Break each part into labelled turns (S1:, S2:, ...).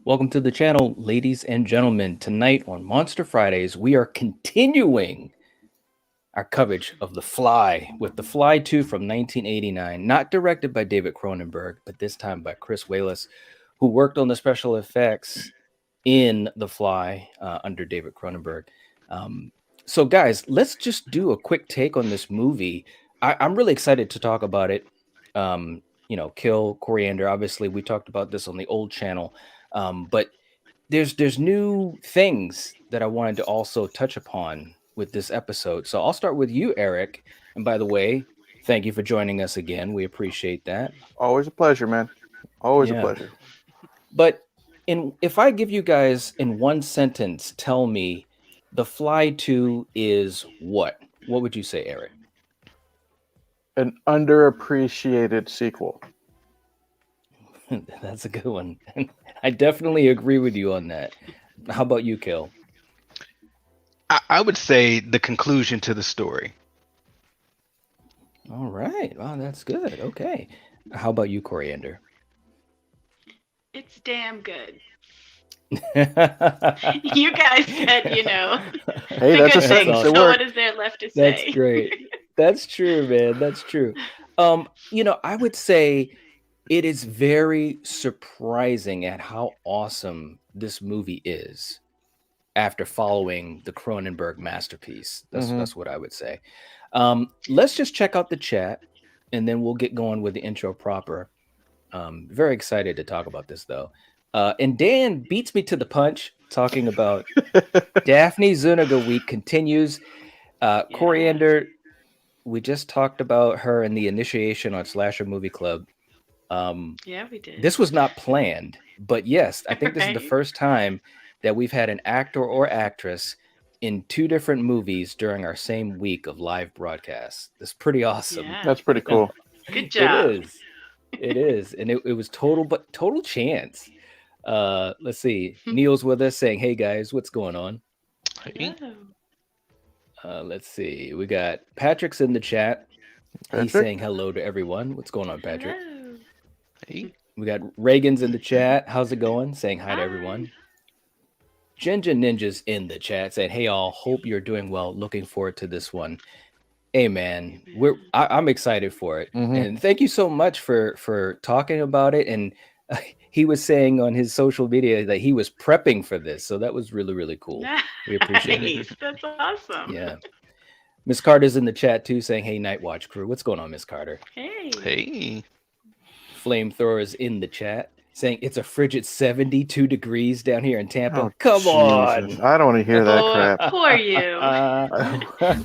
S1: Welcome to the channel, ladies and gentlemen. Tonight on Monster Fridays, we are continuing our coverage of The Fly with The Fly 2 from 1989, not directed by David Cronenberg, but this time by Chris Walas, who worked on the special effects in The Fly under David Cronenberg. So, guys, let's just do a quick take on this movie. I'm really excited to talk about it. Kill, Coriander. Obviously, we talked about this on the old channel, but there's new things that I wanted to also touch upon with this episode. So I'll start with you, Eric. And by the way, thank you for joining us again. We appreciate that.
S2: Always a pleasure, man. Always a pleasure.
S1: But if I give you guys in one sentence, tell me The Fly 2 is what? What would you say, Eric?
S2: An underappreciated sequel.
S1: That's a good one. I definitely agree with you on that. How about you, Kill?
S3: I would say the conclusion to the story.
S1: All right. Wow, that's good. Okay. How about you, Coriander?
S4: It's damn good. You guys said,
S2: Hey, that's a sentence.
S4: So what is there left to say?
S1: That's great. That's true, man. That's true. I would say it is very surprising at how awesome this movie is after following the Cronenberg masterpiece. That's what I would say. Let's just check out the chat, and then we'll get going with the intro proper. Very excited to talk about this, though. And Dan beats me to the punch, talking about Daphne Zuniga Week continues. Coriander, we just talked about her in the initiation on Slasher Movie Club.
S4: Yeah, we did.
S1: This was not planned, but yes, I think this is the first time that we've had an actor or actress in two different movies during our same week of live broadcasts. That's pretty awesome.
S4: Yeah.
S2: That's pretty cool.
S4: Good job.
S1: It is. And it was total chance. Let's see. Neil's with us saying, hey guys, what's going on?
S3: Hey.
S1: Let's see. We got Patrick's in the chat.
S2: Patrick?
S1: He's saying hello to everyone. What's going on, Patrick?
S4: Hello.
S3: Hey.
S1: We got Reagan's in the chat. How's it going? Saying hi to everyone. Ginger Ninja's in the chat saying, hey all, hope you're doing well. Looking forward to this one. Hey man, I'm excited for it. And thank you so much for talking about it. And he was saying on his social media that he was prepping for this. So that was really, really cool. We appreciate it.
S4: That's awesome.
S1: Yeah. Miss Carter's in the chat too saying, hey, Night Watch crew. What's going on, Miss Carter?
S4: Hey.
S3: Hey.
S1: Flamethrower's in the chat saying it's a frigid 72 degrees down here in Tampa.
S2: Oh,
S1: Come
S2: Jesus.
S1: on.
S2: I don't want to hear that crap.
S4: Poor you.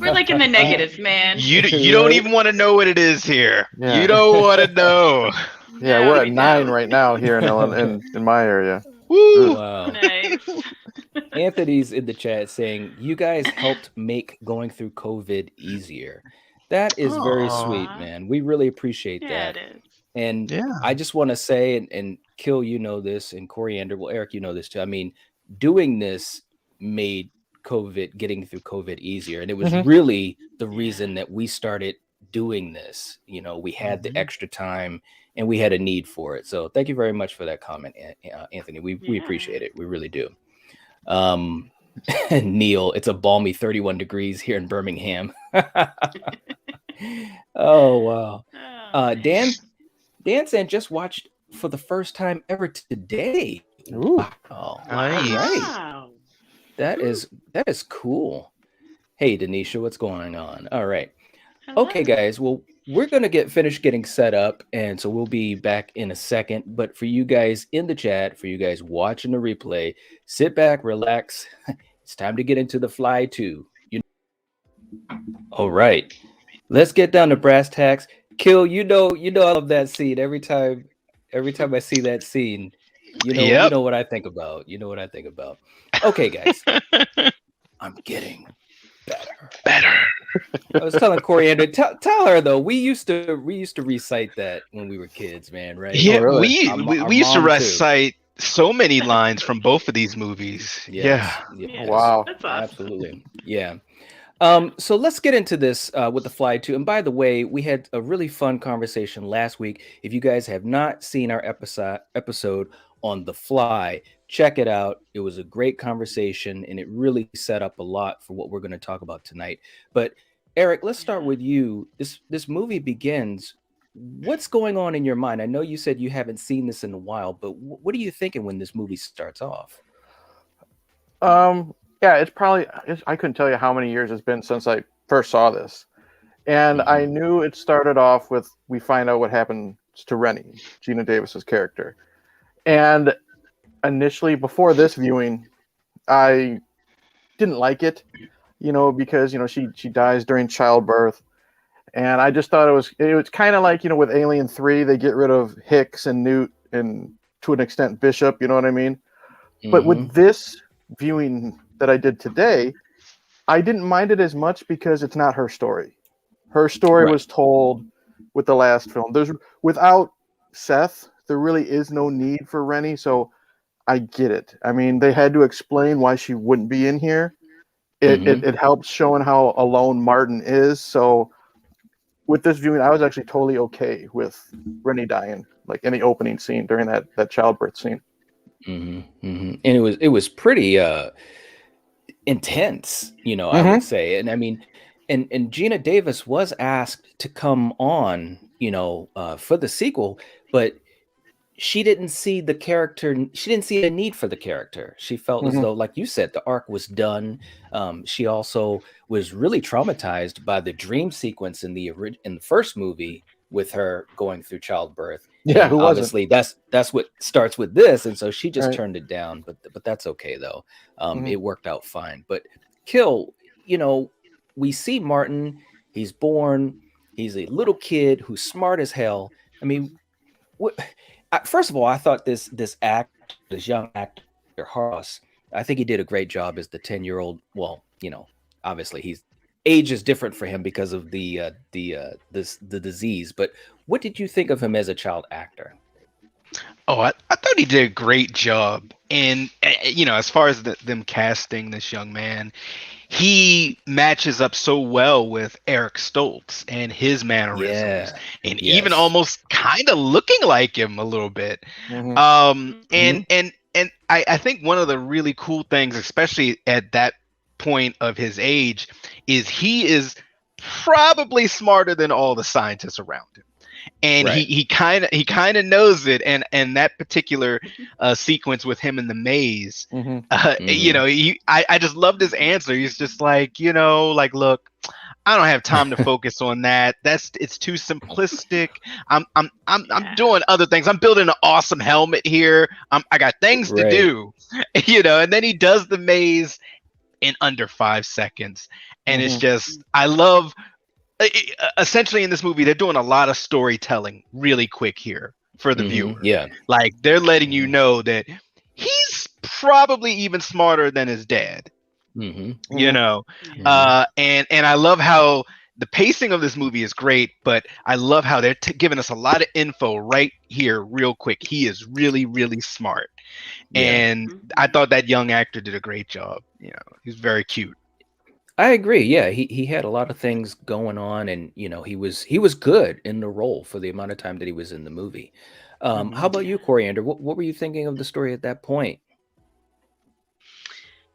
S4: We're like in the negatives, man.
S3: You don't even want to know what it is here.
S2: Yeah.
S3: You don't want to know.
S2: Yeah,
S4: No,
S2: we're at
S4: we
S2: 9
S4: don't.
S2: right now here in my area.
S3: Woo.
S1: Wow.
S4: Nice.
S1: Anthony's in the chat saying, you guys helped make going through COVID easier. That is very
S3: Aw.
S1: sweet, man. We really appreciate
S4: Yeah,
S1: that.
S4: it is.
S1: And
S3: Yeah.
S1: I just want to say, and Kill, you know this, and Coriander, well, Eric, you know this too. I mean, doing this made getting through COVID easier. And it was really the reason that we started doing this. We had the extra time and we had a need for it. So thank you very much for that comment, Anthony. We appreciate it. We really do. Neil, it's a balmy 31 degrees here in Birmingham. Oh, wow.
S4: Oh,
S1: Dan saying just watched for the first time ever today.
S2: Ooh.
S1: Oh,
S3: Nice.
S1: right.
S4: wow.
S1: That is cool. Hey, Denisha, what's going on? All right.
S4: Hello.
S1: Okay, guys. Well, we're going to finish getting set up, and so we'll be back in a second. But for you guys in the chat, for you guys watching the replay, sit back, relax. It's time to get into The Fly 2. All right. Let's get down to brass tacks. Kill, I love that scene. Every time I see that scene, you know what I think about. Okay, guys. I'm getting better. I was telling Coriander, tell her though, we used to recite that when we were kids, man, right?
S3: Yeah,
S2: Oh, really?
S3: we used to
S1: mom, too.
S3: recite so many lines from both of these movies.
S1: Yes.
S4: Yeah,
S2: Wow.
S4: That's awesome.
S1: Absolutely. Yeah. So let's get into this with the Fly 2. And by the way, we had a really fun conversation last week. If you guys have not seen our episode on the Fly, check it out. It was a great conversation, and it really set up a lot for what we're going to talk about tonight. But Eric, let's start with you. This movie begins. What's going on in your mind? I know you said you haven't seen this in a while, but what are you thinking when this movie starts off?
S2: Yeah, I couldn't tell you how many years it's been since I first saw this. And I knew it started off with, we find out what happens to Rennie, Gina Davis's character. And initially, before this viewing, I didn't like it, because, she dies during childbirth. And I just thought it was kind of like, with Alien 3, they get rid of Hicks and Newt and to an extent Bishop, you know what I mean? But with this viewing that I did today, I didn't mind it as much because it's not her story. Her story was told with the last film. Without Seth, there really is no need for Rennie, so I get it. I mean, they had to explain why she wouldn't be in here. It helps showing how alone Martin is. So with this viewing, I was actually totally okay with Rennie dying, like in the opening scene during that childbirth scene.
S1: And it was pretty intense, I would say. And I mean, and Gina Davis was asked to come on, for the sequel, but she didn't see the character. She didn't see a need for the character. She felt as though, like you said, the arc was done. She also was really traumatized by the dream sequence in the first movie with her going through childbirth.
S2: Yeah, who
S1: obviously that's what starts with this, and so she just turned it down. But that's okay though. It worked out fine. But Kill, we see Martin. He's born. He's a little kid who's smart as hell. I mean, first of all, I thought this young actor Harris, I think he did a great job as the 10-year-old. Well, obviously age is different for him because of the disease. But what did you think of him as a child actor?
S3: Oh, I thought he did a great job. And, as far as them casting this young man, he matches up so well with Eric Stoltz and his mannerisms, and even almost kind of looking like him a little bit. And I think one of the really cool things, especially at that point of his age, is he is probably smarter than all the scientists around him. And he kind of knows it, and that particular sequence with him in the maze, I just loved his answer. He's just like, look, I don't have time to focus on that. It's too simplistic. I'm doing other things. I'm building an awesome helmet here. I got things to do, And then he does the maze in under 5 seconds, and it's just, I love. Essentially in this movie, they're doing a lot of storytelling really quick here for the viewer. Like they're letting you know that he's probably even smarter than his dad. And I love how the pacing of this movie is great, but I love how they're giving us a lot of info right here real quick. He is really, really smart. And I thought that young actor did a great job. He's very cute.
S1: I agree. Yeah, he had a lot of things going on, and he was good in the role for the amount of time that he was in the movie. How about you, Coriander? What were you thinking of the story at that point?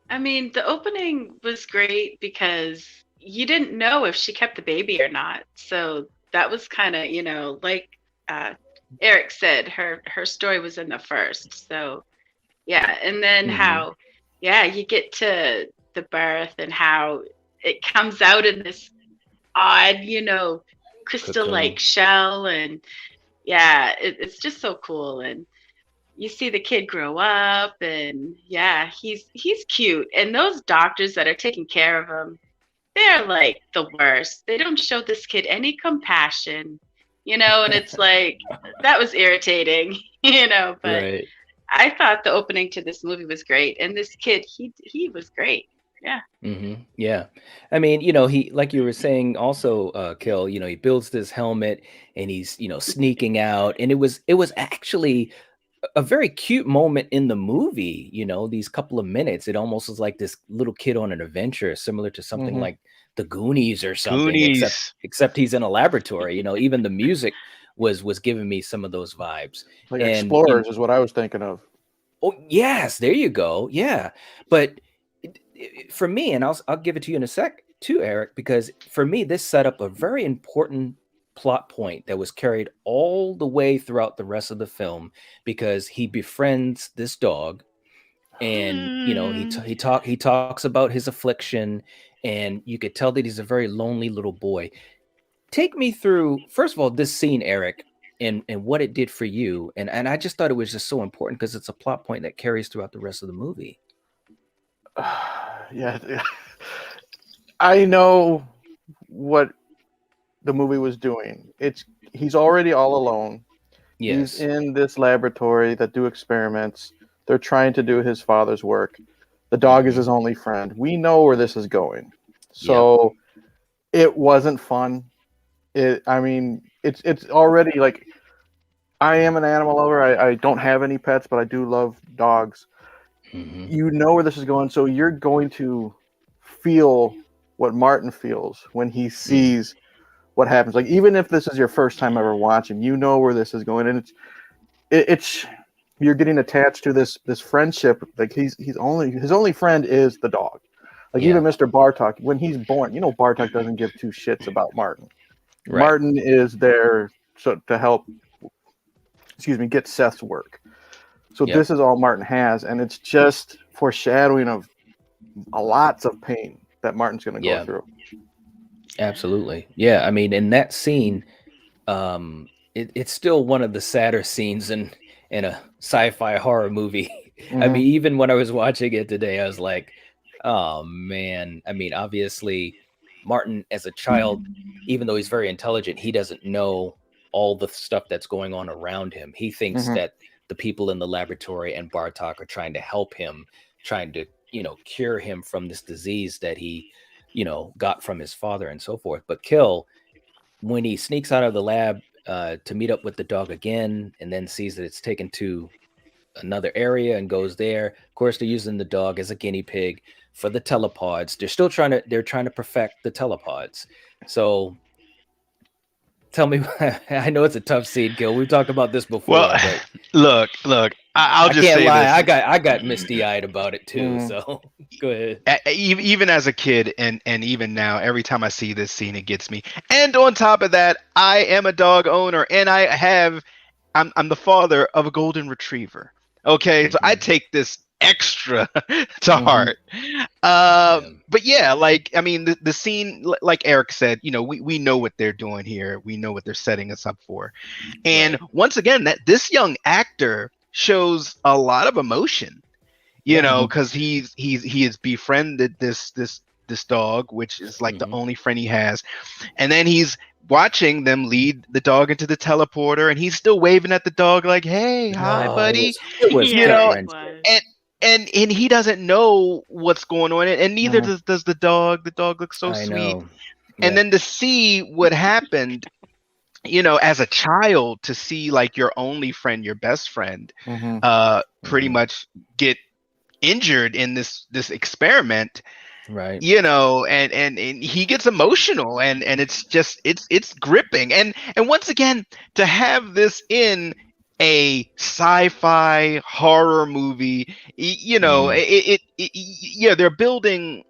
S4: I mean, the opening was great because you didn't know if she kept the baby or not. So that was kind of, like Eric said, her story was in the first. So yeah, and then how, you get to the birth and how it comes out in this odd, crystal-like shell, and it's just so cool. And you see the kid grow up, and he's cute. And those doctors that are taking care of him, they're like the worst. They don't show this kid any compassion, and it's like that was irritating, but I thought the opening to this movie was great, and this kid, he was great.
S1: Yeah. I mean, he, like you were saying also, Kill, he builds this helmet and he's, sneaking out, and it was actually a very cute moment in the movie, these couple of minutes. It almost was like this little kid on an adventure, similar to something like the Goonies or something.
S3: Goonies.
S1: Except he's in a laboratory. You know, even the music was giving me some of those vibes.
S2: Like
S1: And,
S2: Explorers is what I was thinking of.
S1: Oh yes, there you go. Yeah, but for me, and I'll give it to you in a sec too, Eric, because for me this set up a very important plot point that was carried all the way throughout the rest of the film, because he befriends this dog, and you know he talks about his affliction, and you could tell that he's a very lonely little boy. Take me through, first of all, this scene, Eric, and what it did for you. And I just thought it was just so important because it's a plot point that carries throughout the rest of the movie.
S2: Yeah. I know what the movie was doing. He's already all alone.
S1: Yes.
S2: He's in this laboratory that do experiments. They're trying to do his father's work. The dog is his only friend. We know where this is going. So it wasn't fun. It's already like, I am an animal lover. I don't have any pets, but I do love dogs. You know where this is going, so you're going to feel what Martin feels when he sees what happens. Like, even if this is your first time ever watching, you know where this is going, and it's you're getting attached to this friendship. Like, his only friend is the dog. Like, even Mr. Bartok, when he's born, you know, Bartok doesn't give two shits about Martin. Right. Martin is there to help, get Seth's work. So this is all Martin has, and it's just foreshadowing of lots of pain that Martin's going to go through.
S1: Absolutely. Yeah, I mean, in that scene, it's still one of the sadder scenes in a sci-fi horror movie. I mean, even when I was watching it today, I was like, oh man. I mean, obviously Martin as a child, even though he's very intelligent, he doesn't know all the stuff that's going on around him. He thinks that the people in the laboratory and Bartok are trying to help him, trying to, cure him from this disease that he, got from his father and so forth. But Kill, when he sneaks out of the lab to meet up with the dog again, and then sees that it's taken to another area and goes there. Of course, they're using the dog as a guinea pig for the telepods. They're trying to perfect the telepods. So tell me, I know it's a tough scene, Gil. We've talked about this before.
S3: Well, look, I'll just say
S1: lie.
S3: this.
S1: I got misty-eyed about it too. So go ahead.
S3: Even as a kid, and even now, every time I see this scene, it gets me. And on top of that, I am a dog owner, and I'm the father of a golden retriever. Okay, so I take this extra to heart. But yeah, like, I mean, the scene, like Eric said, we know what they're doing here. We know what they're setting us up for. And once again, that this young actor shows a lot of emotion, because he has befriended this dog, which is like the only friend he has. And then he's watching them lead the dog into the teleporter, and he's still waving at the dog like, "Hey, hi, buddy."
S1: It was
S3: and he doesn't know what's going on, and neither does the dog. The dog looks so sweet. And then to see what happened, as a child, to see like your only friend, your best friend, pretty much get injured in this experiment.
S1: Right.
S3: And he gets emotional, and it's just it's gripping. And once again, to have this in a sci-fi horror movie, they're building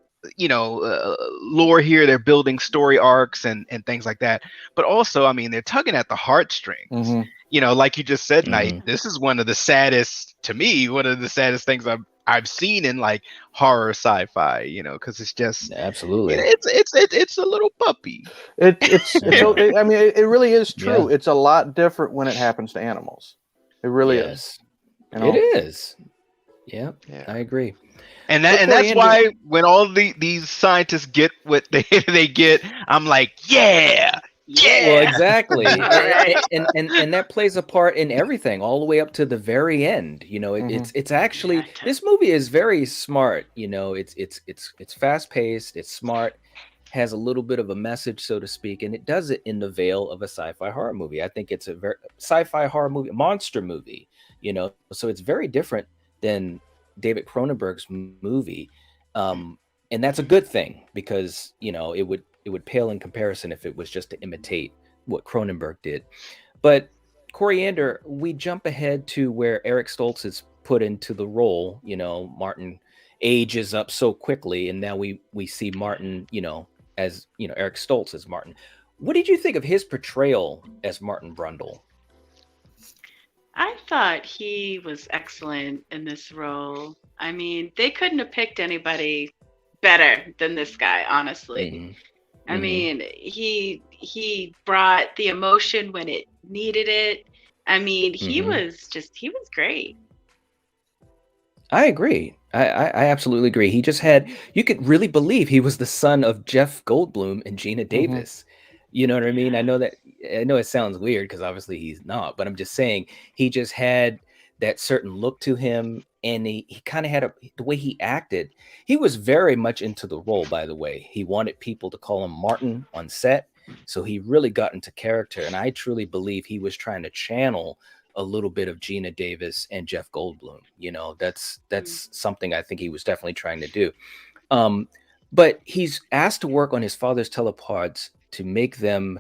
S3: lore here, they're building story arcs and things like that, but also, I mean, they're tugging at the heartstrings. Like you just said, Knight, this is one of the saddest things I've seen in like horror sci-fi, because it's just
S1: absolutely
S3: it's a little puppy.
S2: I mean, it really is true. It's a lot different when it happens to animals. It really is.
S1: It is. Yeah, I agree.
S3: And that's why when all these scientists get what they get, I'm like, yeah.
S1: Well, exactly. and that plays a part in everything, all the way up to the very end. It's actually, this movie is very smart. It's fast paced, it's smart, has a little bit of a message, so to speak, and it does it in the veil of a sci-fi horror movie. I think it's a very sci-fi horror movie, monster movie. So it's very different than David Cronenberg's movie. and that's a good thing, because it would pale in comparison if it was just to imitate what Cronenberg did. But Coriander, we jump ahead to where Eric Stoltz is put into the role. Martin ages up so quickly, and now we see Martin, as Eric Stoltz as Martin. What did you think of his portrayal as Martin Brundle?
S4: I thought he was excellent in this role. I mean, they couldn't have picked anybody better than this guy, honestly.
S1: Mm-hmm.
S4: I mean, he brought the emotion when it needed it. I mean, he was great.
S1: I agree. I absolutely agree. He just you could really believe he was the son of Jeff Goldblum and Gina Davis. You know what I mean? I know it sounds weird because obviously he's not, but I'm just saying he just had that certain look to him, and he kind of had the way he acted. He was very much into the role, by the way. He wanted people to call him Martin on set, so he really got into character, and I truly believe he was trying to channel a little bit of Gina Davis and Jeff Goldblum. That's something I think he was definitely trying to do. But he's asked to work on his father's telepods to make them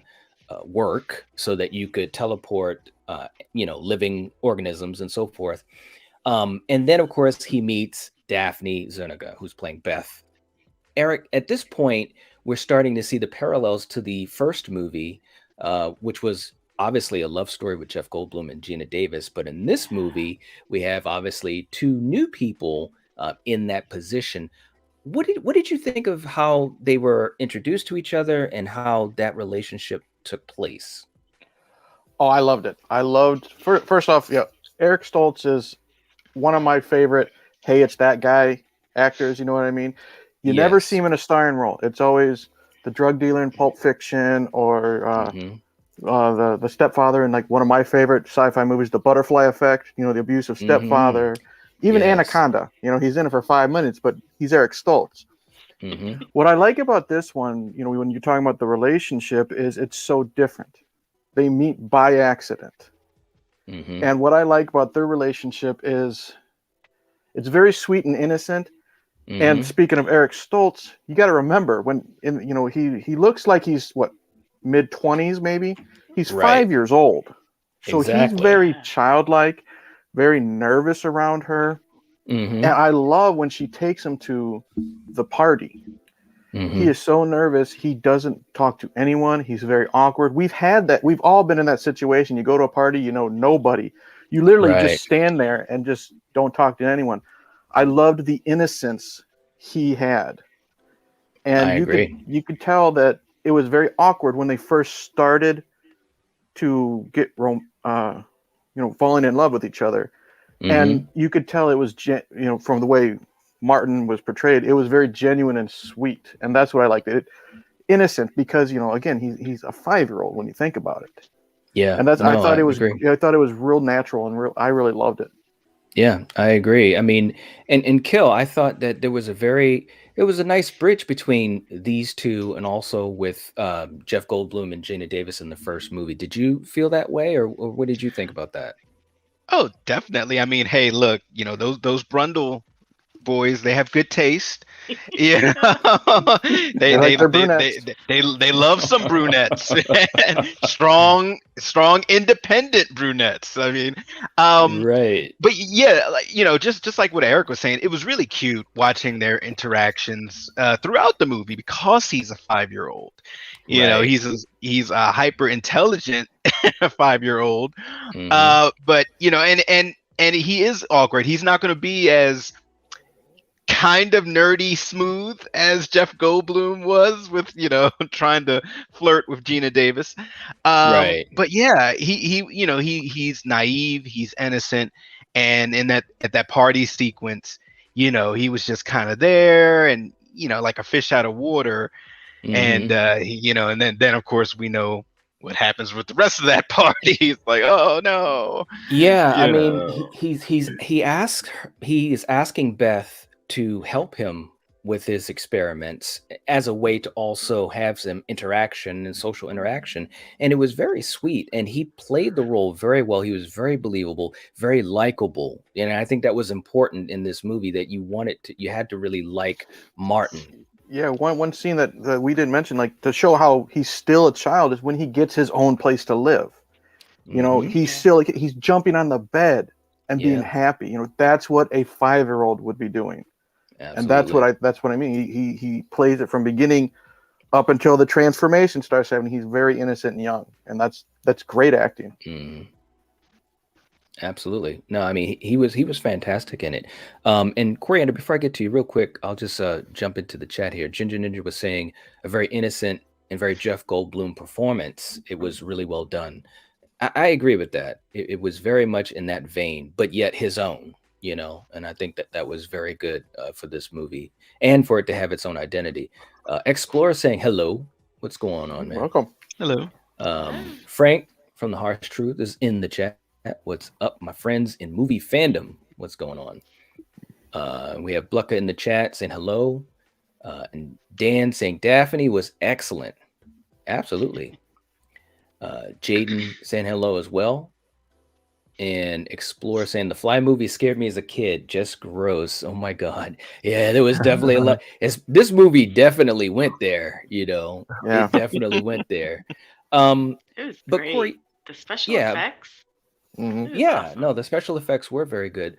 S1: work so that you could teleport, living organisms and so forth. And then, of course, he meets Daphne Zuniga, who's playing Beth. Eric, at this point, we're starting to see the parallels to the first movie, which was obviously a love story with Jeff Goldblum and Gina Davis. But in this movie, we have obviously two new people in that position. What did you think of how they were introduced to each other and how that relationship took place?
S2: Oh, I loved it. I loved, first off, Eric Stoltz is one of my favorite, hey, it's that guy actors, you know what I mean? You never see him in a starring role. It's always the drug dealer in Pulp Fiction, or the stepfather in like one of my favorite sci-fi movies, The Butterfly Effect, the abusive stepfather. Even Anaconda, he's in it for 5 minutes, but he's Eric Stoltz. What I like about this one, when you're talking about the relationship, is it's so different. They meet by accident. And what I like about their relationship is it's very sweet and innocent. And speaking of Eric Stoltz, you got to remember he looks like he's mid-20s maybe. He's 5 years old. So he's very childlike, very nervous around her. And I love when she takes him to the party. He is so nervous. He doesn't talk to anyone. He's very awkward. We've had that. We've all been in that situation. You go to a party, nobody. You literally just stand there and just don't talk to anyone. I loved the innocence he had. And you could tell that it was very awkward when they first started to get falling in love with each other. And you could tell it was from the way Martin was portrayed, it was very genuine and sweet, and that's what I liked. It innocent because again he's a 5-year-old when you think about it. And that's I thought it was real natural and I really loved it.
S1: Yeah, I agree. I mean, and Kill, I thought that it was a nice bridge between these two, and also with Jeff Goldblum and Gina Davis in the first movie. Did you feel that way, or what did you think about that?
S3: Oh, definitely. I mean, hey, look, those Brundle boys, they have good taste. They love some brunettes. strong independent brunettes. I mean, but yeah, just like what Eric was saying, it was really cute watching their interactions throughout the movie, because he's a 5-year-old. He's a hyper intelligent 5-year-old. But and he is awkward. He's not going to be as kind of nerdy smooth as Jeff Goldblum was with trying to flirt with Gina Davis. But yeah, he's naive, he's innocent, and at that party sequence, he was just kind of there, and like a fish out of water. And and then of course we know what happens with the rest of that party. He's like, oh no.
S1: I mean, he is asking Beth to help him with his experiments as a way to also have some interaction and social interaction. And it was very sweet. And he played the role very well. He was very believable, very likable. And I think that was important in this movie, that you had to really like Martin.
S2: Yeah, one scene that we didn't mention, like to show how he's still a child, is when he gets his own place to live. You know, he's still he's jumping on the bed and being happy. You know, that's what a 5-year-old would be doing.
S1: Absolutely.
S2: And that's what I mean. He plays it from beginning up until the transformation starts happening. He's very innocent and young, and that's great acting.
S1: Absolutely. No, I mean he was fantastic in it. And Coriander, before I get to you real quick, I'll just jump into the chat here. Ginger Ninja was saying a very innocent and very Jeff Goldblum performance. It was really well done. I agree with that. It was very much in that vein, but yet his own, you know, and I think that was very good for this movie and for it to have its own identity. Explorer saying hello. What's going on, man?
S2: Welcome.
S3: Hello.
S1: Frank from The Harsh Truth is in the chat. What's up, my friends in movie fandom? What's going on? We have Blucka in the chat saying hello. And Dan saying Daphne was excellent. Absolutely. Jaden saying hello as well. And Explorer saying the Fly movie scared me as a kid. Just gross. Oh my God. Yeah, there was definitely a lot. This movie definitely went there, you know.
S2: Yeah.
S1: It definitely went there.
S4: It was
S1: But
S4: great.
S1: Corey,
S4: The special
S1: yeah.
S4: effects.
S2: Mhm.
S4: It was
S1: Yeah,
S4: awesome.
S1: no, the special effects were very good.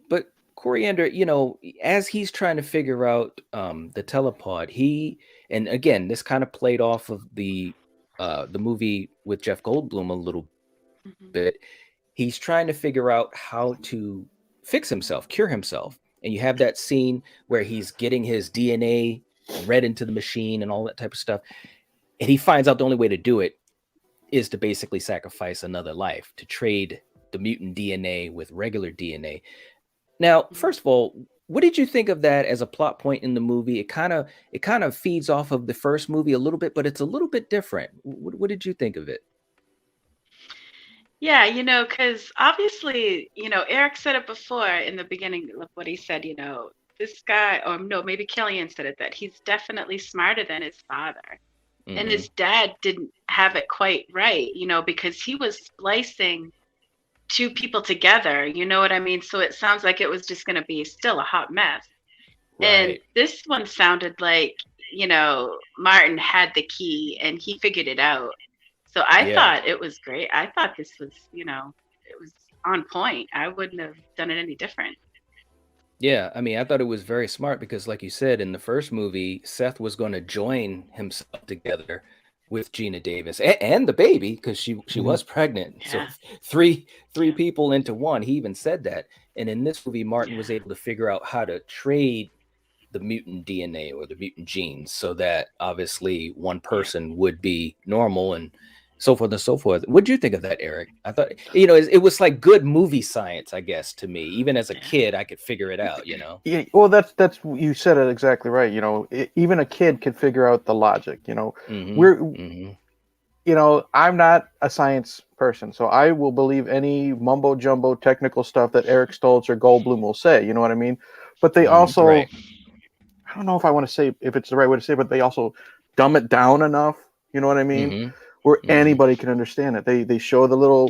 S1: But Coriander, you know, as he's trying to figure out the telepod, and again, this kind of played off of the movie with Jeff Goldblum a little
S4: Mhm.
S1: bit. He's trying to figure out how to fix himself, cure himself. And you have that scene where he's getting his DNA read into the machine and all that type of stuff. And he finds out the only way to do it is to basically sacrifice another life, to trade the mutant DNA with regular DNA. Now, first of all, what did you think of that as a plot point in the movie? It kind of feeds off of the first movie a little bit, but it's a little bit different. What did you think of it?
S4: Yeah, because obviously, Eric said it before in the beginning of what he said, this guy, or no, maybe Killian said it, that he's definitely smarter than his father. And his dad didn't have it quite right, because he was splicing two people together, you know what I mean? So it sounds like it was just going to be still a hot mess. And
S1: Right.
S4: this one sounded like, Martin had the key and he figured it out. So I
S1: Yeah.
S4: thought it was great. I thought this was, it was on point. I wouldn't have done it any different.
S1: Yeah, I mean, I thought it was very smart because, like you said, in the first movie, Seth was going to join himself together with Gina Davis and the baby because she was pregnant. So
S4: Yeah.
S1: three people into one. He even said that. And in this movie, Martin was able to figure out how to trade the mutant DNA or the mutant genes so that obviously one person would be normal and so forth and so forth. What do you think of that, Eric? I thought, it was like good movie science, I guess, to me. Even as a kid, I could figure it out,
S2: Yeah, well, that's you said it exactly right. Even a kid could figure out the logic. I'm not a science person, so I will believe any mumbo jumbo technical stuff that Eric Stoltz or Goldblum will say. You know what I mean? But they also,
S1: right.
S2: I don't know if I want to say if it's the right way to say, but they also dumb it down enough. You know what I mean? Where anybody can understand it. They show the little,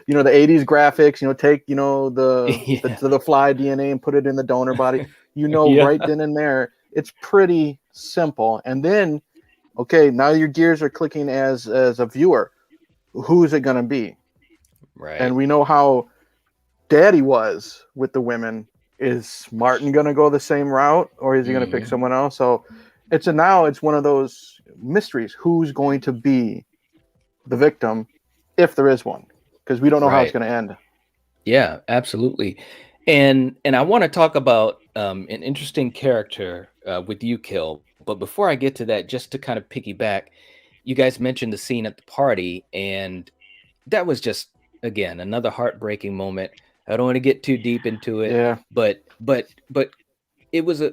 S2: the 80s graphics. Take the fly DNA and put it in the donor body.
S1: Yeah.
S2: Right then and there, it's pretty simple. And then, okay, now your gears are clicking as a viewer. Who's it gonna be?
S1: Right.
S2: And we know how Daddy was with the women. Is Martin gonna go the same route, or is he gonna pick someone else? So it's one of those mysteries. Who's going to be the victim, if there is one? Because we don't know how it's going to end.
S1: Yeah, absolutely. And I want to talk about an interesting character with you, Kill. But before I get to that, just to kind of piggyback, you guys mentioned the scene at the party, and that was just, again, another heartbreaking moment. I don't want to get too deep into it,
S2: Yeah.
S1: but it was a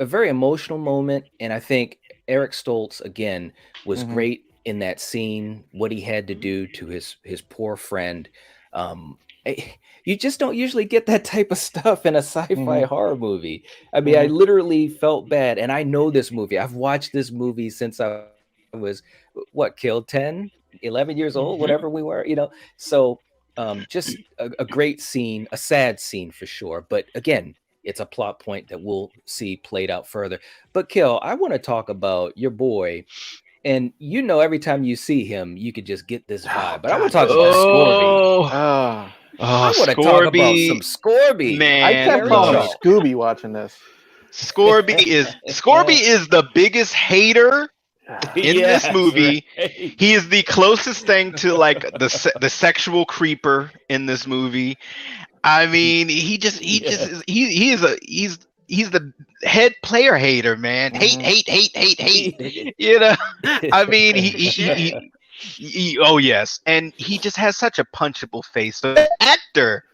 S1: very emotional moment, and I think Eric Stoltz again was great in that scene. What he had to do to his poor friend, you just don't usually get that type of stuff in a sci-fi horror movie. I mean, I
S2: Mhm.
S1: literally felt bad, and I know this movie. I've watched this movie since I was killed 10, 11 years old, whatever we were, So just a great scene, a sad scene for sure. But again, it's a plot point that we'll see played out further. But Kill, I want to talk about your boy. And every time you see him, you could just get this vibe. But I want to talk about Scorby.
S2: Ah,
S1: I want to talk about some
S3: Scorby,
S1: Scorby.
S2: I
S3: man.
S2: kept
S1: Very
S2: calling him
S1: Shaw.
S2: Scooby watching this.
S3: Scorby is the biggest hater in this
S1: Yes,
S3: movie.
S1: right.
S3: He is the closest thing to like the sexual creeper in this movie. I mean, he's the head player hater, man.
S2: Mhm.
S3: Hate. I mean, oh yes, and he just has such a punchable face. So the actor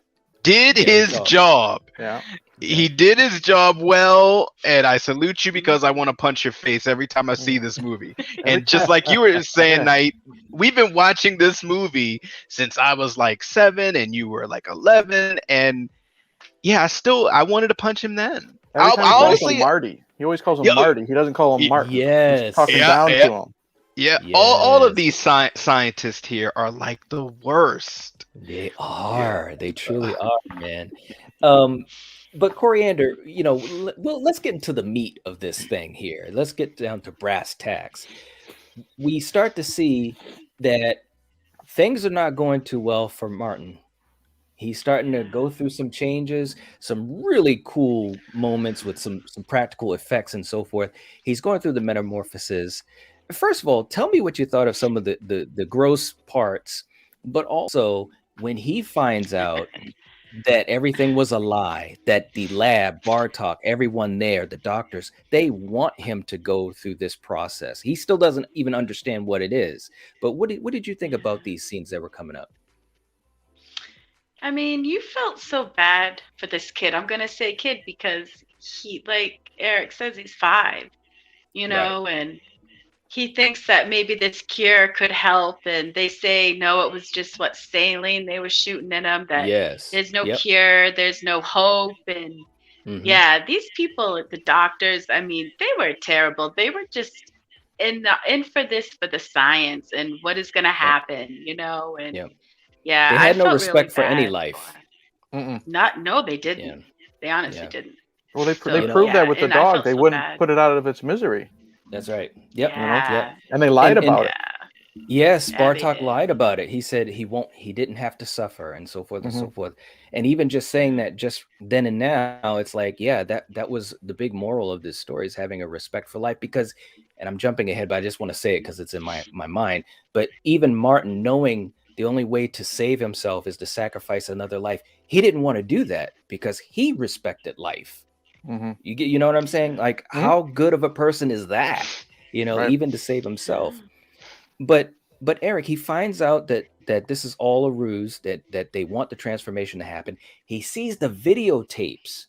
S3: did his job.
S2: Yeah.
S3: He did his job well, and I salute you because I want to punch your face every time I see this movie. And just like you were saying, Knight, we've been watching this movie since I was like 7 and you were like 11, and yeah, I wanted to punch him then.
S2: Every time he calls
S3: honestly,
S2: him Marty. He always calls him Marty. He doesn't call him Martin.
S1: Yes.
S2: He's talking down to him.
S3: Yeah, all of these scientists here are like the worst.
S1: They are. They truly are, man. But Coriander, let's get into the meat of this thing here. Let's get down to brass tacks. We start to see that things are not going too well for Martin. He's starting to go through some changes, some really cool moments with some practical effects and so forth. He's going through the metamorphosis. First of all, tell me what you thought of some of the gross parts, but also when he finds out that everything was a lie, that the lab, Bartok, everyone there, the doctors, they want him to go through this process. He still doesn't even understand what it is. But what did you think about these scenes that were coming up?
S4: I mean, you felt so bad for this kid. I'm going to say kid because he, like Eric says, he's 5, and he thinks that maybe this cure could help. And they say, no, it was just saline they were shooting in him, that there's no cure, there's no hope. And these people, the doctors, I mean, they were terrible. They were just in for the science and what is going to happen, and
S1: they had no respect for any life.
S4: They didn't.
S2: Yeah.
S4: They honestly didn't.
S2: Well, they proved that with the dog. They wouldn't put it out of its misery.
S1: That's right. Yep.
S4: Yeah.
S2: And they lied about it.
S1: Yes, Bartok lied about it. He said he didn't have to suffer and so forth and so forth. And even just saying that just then and now, it's like, that was the big moral of this story, is having a respect for life. Because, and I'm jumping ahead, but I just want to say it because it's in my mind. But even Martin, knowing the only way to save himself is to sacrifice another life, he didn't want to do that because he respected life. You know what I'm saying? Like, how good of a person is that? Even to save himself. But Eric, he finds out that this is all a ruse, that they want the transformation to happen. He sees the videotapes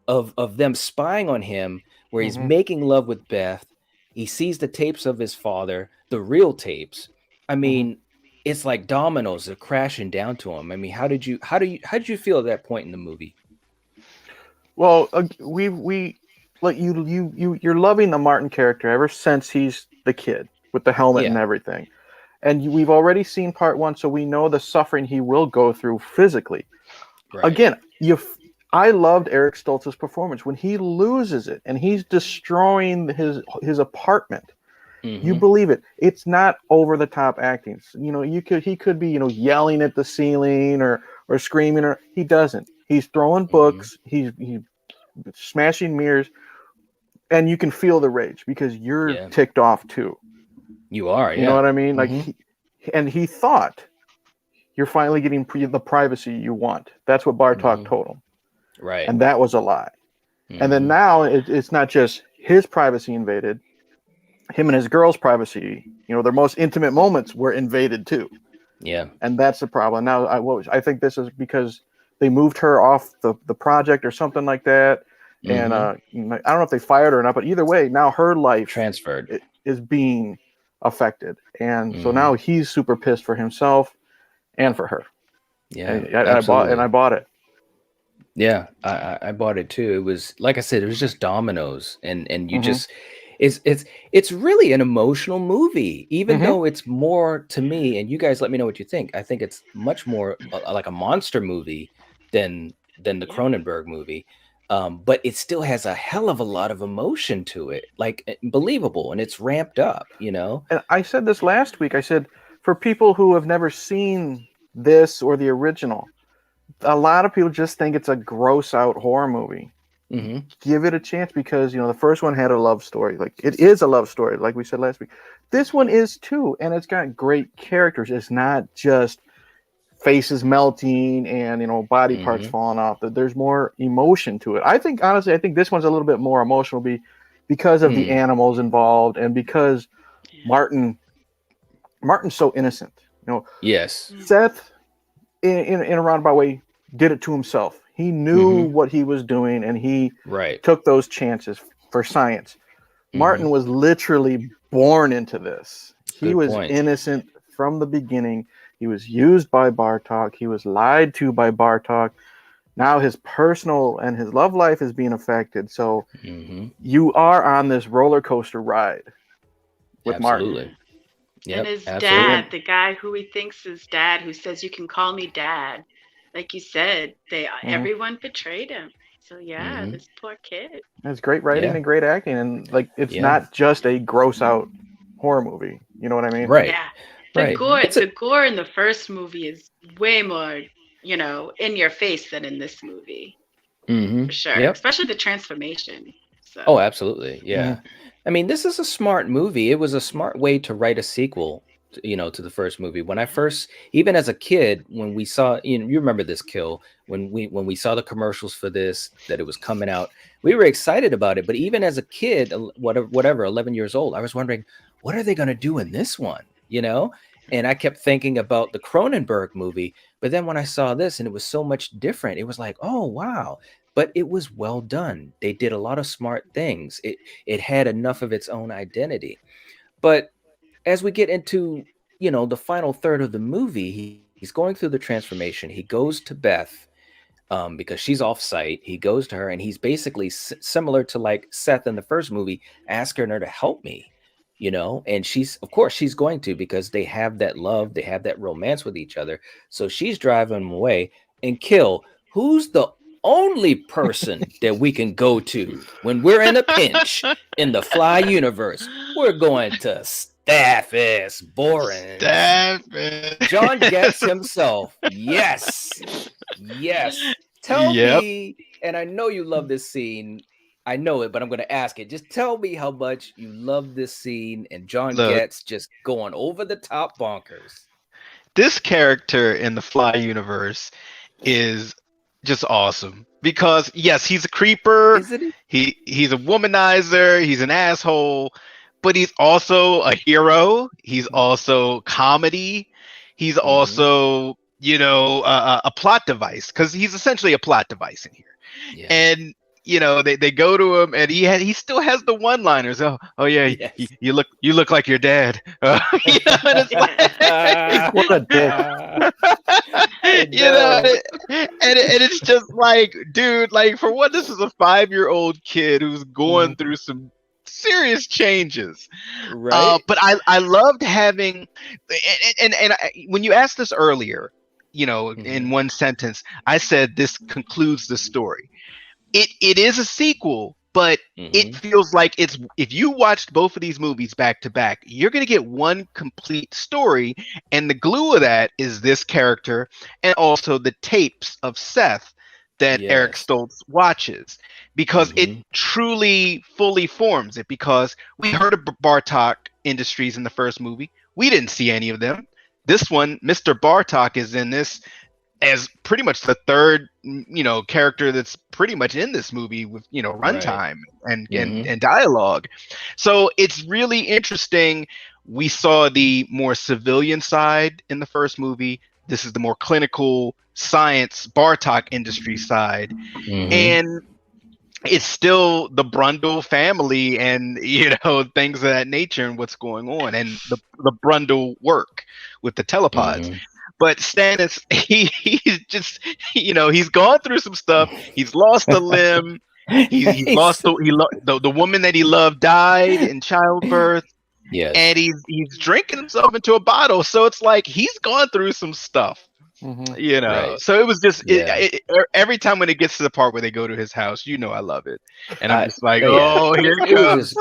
S1: of them spying on him, where he's making love with Beth. He sees the tapes of his father, the real tapes. I mean, it's like dominoes are crashing down to him. I mean, how did you feel at that point in the movie?
S2: Well, we like you're loving the Martin character ever since he's the kid with the helmet and everything, and we've already seen part 1, so we know the suffering he will go through physically. Right. Again, I loved Eric Stoltz's performance when he loses it and he's destroying his apartment. You believe it. It's not over the top acting. He could be yelling at the ceiling or screaming, or he doesn't. He's throwing books. He's smashing mirrors, and you can feel the rage because you're ticked off too.
S1: You are.
S2: You know what I mean? Like, he thought you're finally getting the privacy you want. That's what Bartok told him.
S1: Right.
S2: And that was a lie. And then now it's not just his privacy invaded. Him and his girl's privacy, their most intimate moments were invaded too.
S1: Yeah.
S2: And that's the problem. Now, I think this is because they moved her off the project or something like that. And I don't know if they fired her or not, but either way, now her life
S1: transferred
S2: is being affected. And so now he's super pissed for himself and for her.
S1: Yeah,
S2: and I bought it.
S1: Yeah, I bought it too. It was like I said, it was just dominoes, and you
S2: Mhm.
S1: just it's really an emotional movie, even
S2: Mhm.
S1: though it's more to me. And you guys, let me know what you think. I think it's much more like a monster movie than the
S4: Yeah.
S1: Cronenberg movie, but it still has a hell of a lot of emotion to it, like believable, and it's ramped up.
S2: And I said this last week. I said, for people who have never seen this or the original, a lot of people just think it's a gross out horror movie.
S1: Hmm.
S2: Give it a chance, because the first one had a love story. Like, it is a love story, like we said last week. This one is too, and it's got great characters. It's not just faces melting and body parts
S1: Hmm.
S2: falling off. There's more emotion to it. I think, honestly, this one's a little bit more emotional because of the
S1: Mm.
S2: animals involved, and because Martin's so innocent.
S1: Yes.
S2: Seth, in a roundabout way, did it to himself. He knew
S1: Hmm.
S2: what he was doing, and he
S1: Right.
S2: took those chances for science.
S1: Hmm.
S2: Martin was literally born into this. He
S1: Good
S2: was
S1: point.
S2: innocent from the beginning. He was used by Bartok. He was lied to by Bartok. Now his personal and his love life is being affected. So
S1: Hmm.
S2: you are on this roller coaster ride with Martin.
S1: Absolutely.
S4: And
S1: Yep.
S4: his
S1: Absolutely.
S4: dad, the guy who he thinks is dad, who says you can call me dad, like you said, everyone betrayed him. So yeah,
S1: Hmm.
S4: this poor kid.
S2: It's great writing
S1: Yeah.
S2: and great acting, and like, it's
S1: Yeah.
S2: not just a gross out horror movie. You know what I mean?
S1: Right.
S4: Yeah,
S1: Right. It's a
S4: the gore in the first movie is way more, in your face than in this movie, for sure.
S1: Yep.
S4: Especially the transformation. So
S1: Oh, absolutely. Yeah.
S2: Mhm.
S1: I mean, this is a smart movie. It was a smart way to write a sequel, to the first movie. When I first, even as a kid, when we saw, you remember this, Kill, when we saw the commercials for this, that it was coming out, we were excited about it. But even as a kid, whatever, 11 years old, I was wondering, what are they going to do in this one? And I kept thinking about the Cronenberg movie. But then when I saw this and it was so much different, it was like, oh, wow. But it was well done. They did a lot of smart things. It had enough of its own identity. But as we get into, the final third of the movie, he's going through the transformation. He goes to Beth, because she's off site. He goes to her, and he's basically similar to like Seth in the first movie, asking her to help me, and of course, she's going to, because they have that love, they have that romance with each other. So she's driving him away. And Kill, who's the only person that we can go to when we're in a pinch in the Fly universe? We're going to Staffis Boren.
S3: Staffis.
S1: John Getz himself. Yes. Tell me, and I know you love this scene. I know it, but I'm going to ask it. Just tell me how much you love this scene and John Getz just going over the top bonkers.
S3: This character in the Fly universe is just awesome, because yes, he's a creeper.
S1: Isn't
S3: he? He's a womanizer. He's an asshole, but he's also a hero. He's also comedy. He's also, a plot device, because he's essentially a plot device in here.
S1: Yeah.
S3: And they go to him, and he still has the one-liners. Oh yeah,
S1: Yes.
S3: you look like your dad. And it's like,
S2: What a dick.
S3: and it's just like, dude, like, for what, this is a 5-year-old kid who's going through some serious changes,
S1: right?
S3: But I loved having, and when you asked this earlier, in one sentence, I said this concludes the story. It is a sequel, but it feels like if you watched both of these movies back to back, you're going to get one complete story, and the glue of that is this character and also the tapes of Seth that Eric Stoltz watches, because it truly fully forms it. Because we heard of Bartok Industries in the first movie, we didn't see any of them. This one, Mr. Bartok is in this as pretty much the third, character that's pretty much in this movie with, runtime and dialogue. So it's really interesting. We saw the more civilian side in the first movie. This is the more clinical science Bartok Industry side. And it's still the Brundle family and, things of that nature and what's going on, and the Brundle work with the telepods. But Stannis, he's just, he's gone through some stuff. He's lost a limb. He's lost the woman that he loved died in childbirth.
S1: Yes.
S3: And he's drinking himself into a bottle. So it's like he's gone through some stuff.
S1: Right.
S3: So it was just every time when it gets to the part where they go to his house, I love it, and I'm just like, oh, here it comes.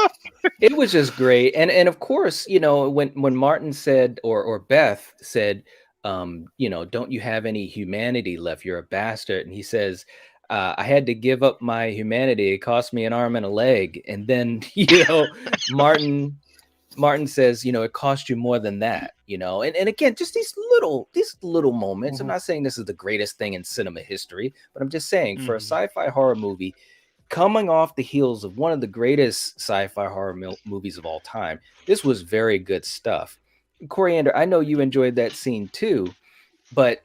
S1: It was just great, and of course, when Martin said or Beth said, don't you have any humanity left? You're a bastard, and he says, I had to give up my humanity. It cost me an arm and a leg, and then Martin says, it cost you more than that, and again, just these little moments. I'm not saying this is the greatest thing in cinema history, but I'm just saying for a sci-fi horror movie coming off the heels of one of the greatest sci-fi horror movies of all time, this was very good stuff. Coriander, I know you enjoyed that scene too, but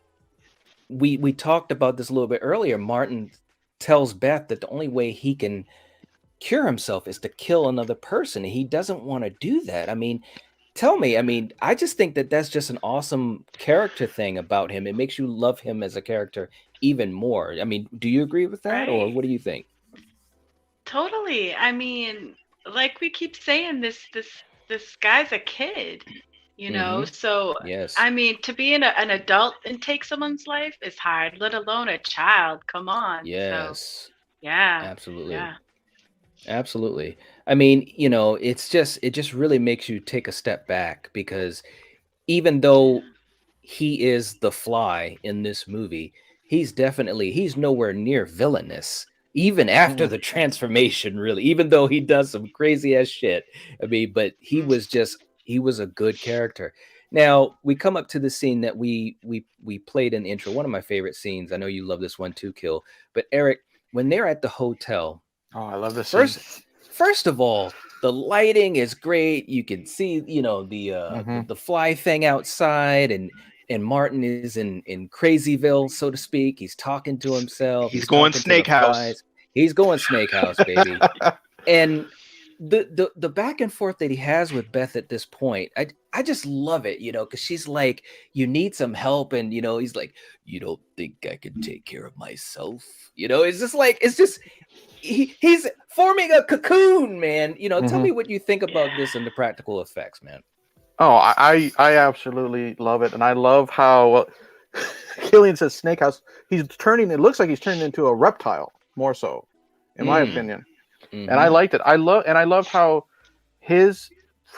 S1: we talked about this a little bit earlier. Martin tells Beth that the only way he can cure himself is to kill another person. He doesn't want to do that. Tell me, I just think that that's just an awesome character thing about him. It makes you love him as a character even more. Do you agree with that, or what do you think?
S4: Totally. Like we keep saying, this guy's a kid, so
S1: yes.
S4: To be an adult and take someone's life is hard, let alone a child. Come on.
S1: Yes.
S4: So, yeah.
S1: Absolutely.
S4: Yeah.
S1: Absolutely. It just really makes you take a step back, because even though he is the Fly in this movie, he's nowhere near villainous, even after the transformation, really, even though he does some crazy ass shit. But he was a good character. Now we come up to the scene that we played in the intro, one of my favorite scenes. I know you love this one too, Kill. But Eric, when they're at the hotel,
S2: I love this.
S1: First of all, the lighting is great. You can see, the Fly thing outside, and Martin is in Crazyville, so to speak. He's talking to himself.
S3: He's going Snake House.
S1: He's going Snake House, baby. And the back and forth that he has with Beth at this point, I just love it, because she's like, you need some help, and he's like, you don't think I can take care of myself? It's just he's forming a cocoon, man. Tell me what you think about this and the practical effects, man.
S2: Oh, I absolutely love it, and I love how Killian says Snake House. It looks like he's turning into a reptile, more so, in my opinion. And I liked it. I loved how his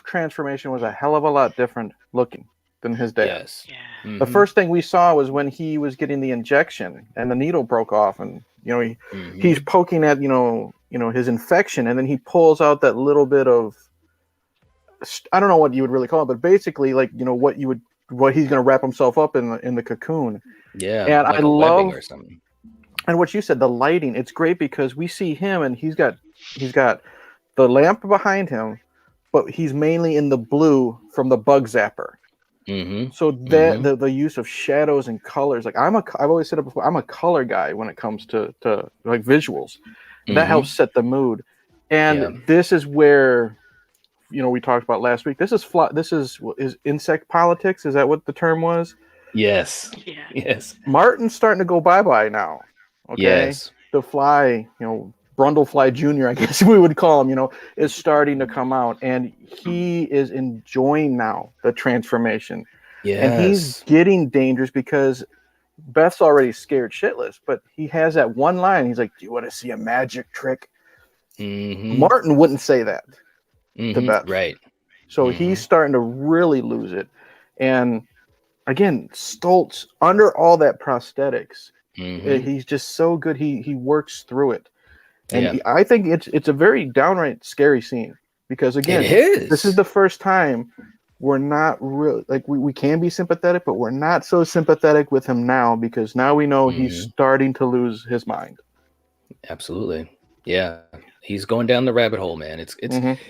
S2: transformation was a hell of a lot different looking than his dad.
S1: Yes.
S4: Yeah.
S2: The first thing we saw was when he was getting the injection and the needle broke off, and he's poking at his infection, and then he pulls out that little bit of, I don't know what you would really call it, but basically what he's going to wrap himself up in the cocoon.
S1: Yeah.
S2: And
S1: like
S2: I love
S1: or something.
S2: And what you said, the lighting, it's great because we see him and he's got the lamp behind him, but he's mainly in the blue from the bug zapper. So that the use of shadows and colors, like I've always said it before, I'm a color guy when it comes to like visuals. That helps set the mood. And this is where, we talked about last week. This is insect politics. Is that what the term was?
S1: Yes.
S4: Yeah.
S1: Yes.
S2: Martin's starting to go bye-bye now. Okay.
S1: Yes.
S2: The Fly, Brundlefly Jr., I guess we would call him, is starting to come out, and he is enjoying now the transformation.
S1: Yes.
S2: And he's getting dangerous because Beth's already scared shitless, but he has that one line. He's like, "Do you want to see a magic trick?" Martin wouldn't say that to Beth.
S1: Right.
S2: So he's starting to really lose it. And again, Stoltz, under all that prosthetics, he's just so good. He works through it. And I think it's a very downright scary scene because, again, this is the first time we're not really, like, we can be sympathetic, but we're not so sympathetic with him now because now we know he's starting to lose his mind.
S1: Absolutely. Yeah. He's going down the rabbit hole, man. It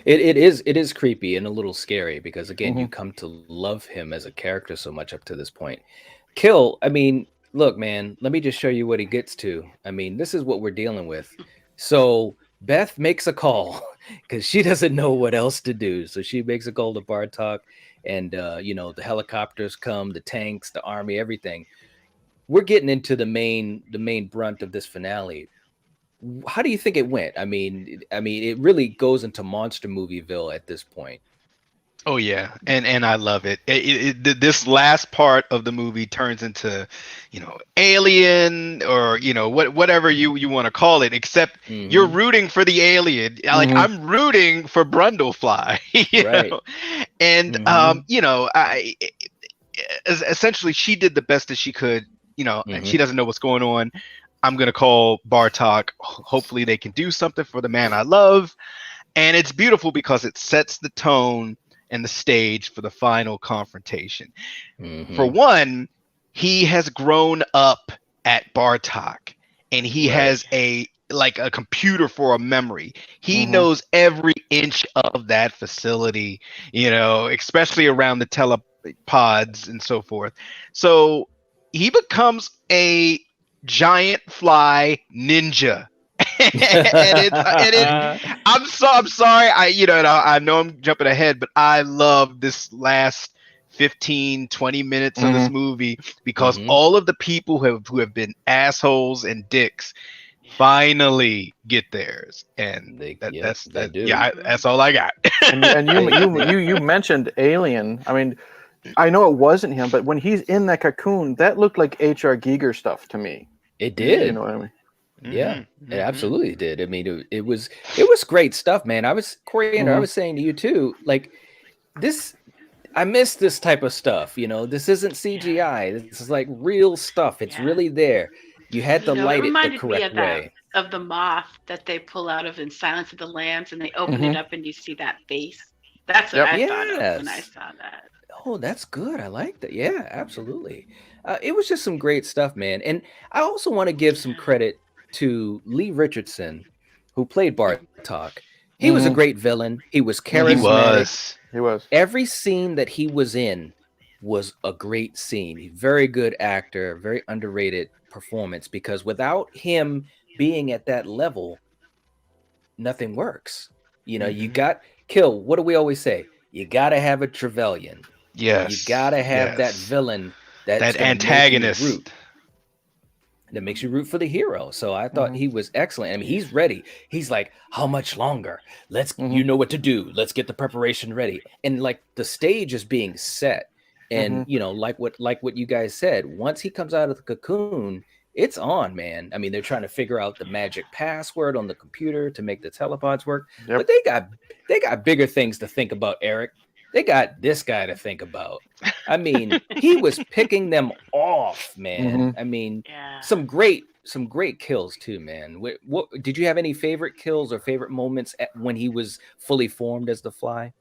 S1: is creepy and a little scary because, again, you come to love him as a character so much up to this point. Kill, look, man, let me just show you what he gets to. This is what we're dealing with. So Beth makes a call because she doesn't know what else to do. So she makes a call to Bartok, and the helicopters come, the tanks, the army, everything. We're getting into the main brunt of this finale. How do you think it went? I mean, it really goes into monster movieville at this point.
S3: Oh yeah, and I love it. This last part of the movie turns into, alien, or whatever you want to call it. Except you're rooting for the alien. Like I'm rooting for Brundlefly.
S1: Right.
S3: Know? And essentially she did the best that she could. And she doesn't know what's going on. I'm gonna call Bartok. Hopefully they can do something for the man I love, and it's beautiful because it sets the tone and the stage for the final confrontation. For one, he has grown up at Bartok, and he has a computer for a memory. He knows every inch of that facility, especially around the telepods and so forth. So he becomes a giant fly ninja. I'm sorry. I know I'm jumping ahead, but I love this last 15-20 minutes of this movie because all of the people who have been assholes and dicks finally get theirs, and that's all I got.
S2: and you mentioned Alien. I mean, I know it wasn't him, but when he's in that cocoon, that looked like H.R. Giger stuff to me.
S1: It did.
S2: You know what I mean?
S1: Yeah, it absolutely did. I mean, it was great stuff, man. Coriander, I was saying to you too, like this, I miss this type of stuff. This isn't CGI. This is like real stuff. It's really there. You had to light it the correct way.
S4: Of the moth that they pull out of in Silence of the Lambs, and they open it up and you see that face. That's what I thought of when I saw that.
S1: Oh, that's good. I like that. Yeah, absolutely. It was just some great stuff, man. And I also want to give some credit to Lee Richardson, who played Bartok. He was a great villain. He was charismatic.
S2: He was.
S1: Every scene that he was in was a great scene. Very good actor, very underrated performance, because without him being at that level, nothing works. You got Kill. What do we always say? You got to have a Trevelyan.
S3: Yes.
S1: You got to have that villain, that
S3: antagonist.
S1: That makes you root for the hero. So I thought he was excellent. I mean, he's ready. He's like, how much longer? You know what to do. Let's get the preparation ready. And like the stage is being set. And like what you guys said, once he comes out of the cocoon, it's on, man. I mean, they're trying to figure out the magic password on the computer to make the telepods work. Yep. But they got bigger things to think about, Eric. They got this guy to think about. I mean, he was picking them off, man. I mean, some great kills too, man. What did you have any favorite kills or favorite moments when he was fully formed as the Fly?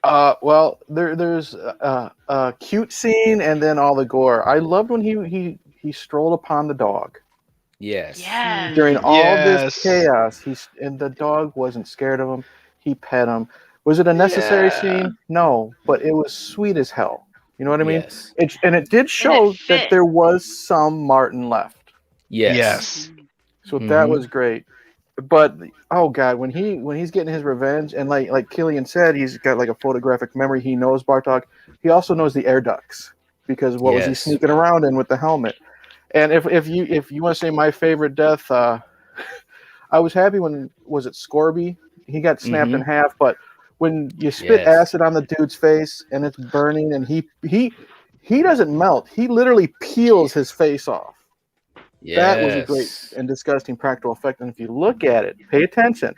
S2: Well, there's a cute scene and then all the gore. I loved when he strolled upon the dog.
S1: Yes.
S2: During all this chaos, and the dog wasn't scared of him. He pet him. Was it a necessary scene? No, but it was sweet as hell. You know what I mean?
S1: Yes.
S2: It did show that there was some Martin left.
S1: Yes.
S2: So that was great. But oh god, when he's getting his revenge, and like Killian said, he's got like a photographic memory. He knows Bartok. He also knows the air ducts because what was he sneaking around in with the helmet? And if you want to say my favorite death, I was happy when was it Scorby? He got snapped in half, but when you spit acid on the dude's face and it's burning and he doesn't melt. He literally peels his face off. Yes. That was a great and disgusting practical effect. And if you look at it, pay attention.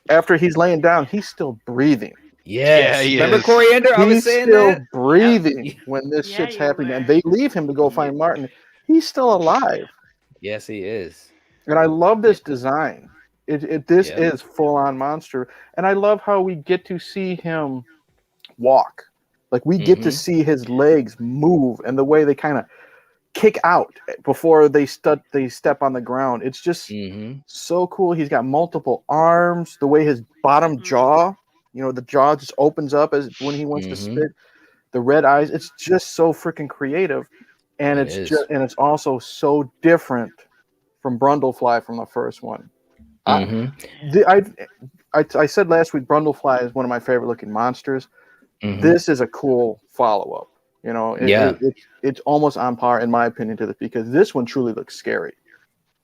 S2: After he's laying down, he's still breathing.
S1: Yes. Remember Coriander? I was saying
S2: that? He's still breathing when this shit's happening. And they leave him to go find Martin. He's still alive.
S1: Yes, he is.
S2: And I love this design. This is full-on monster. And I love how we get to see him walk. Like, we get to see his legs move and the way they kind of kick out before they step on the ground. It's just so cool. He's got multiple arms. The way his bottom jaw, the jaw just opens up as when he wants to spit. The red eyes. It's just so freaking creative. And it's also so different from Brundlefly from the first one. I said last week Brundlefly is one of my favorite looking monsters. this is a cool follow-up. You know, it's almost on par, in my opinion, to this, because this one truly looks scary.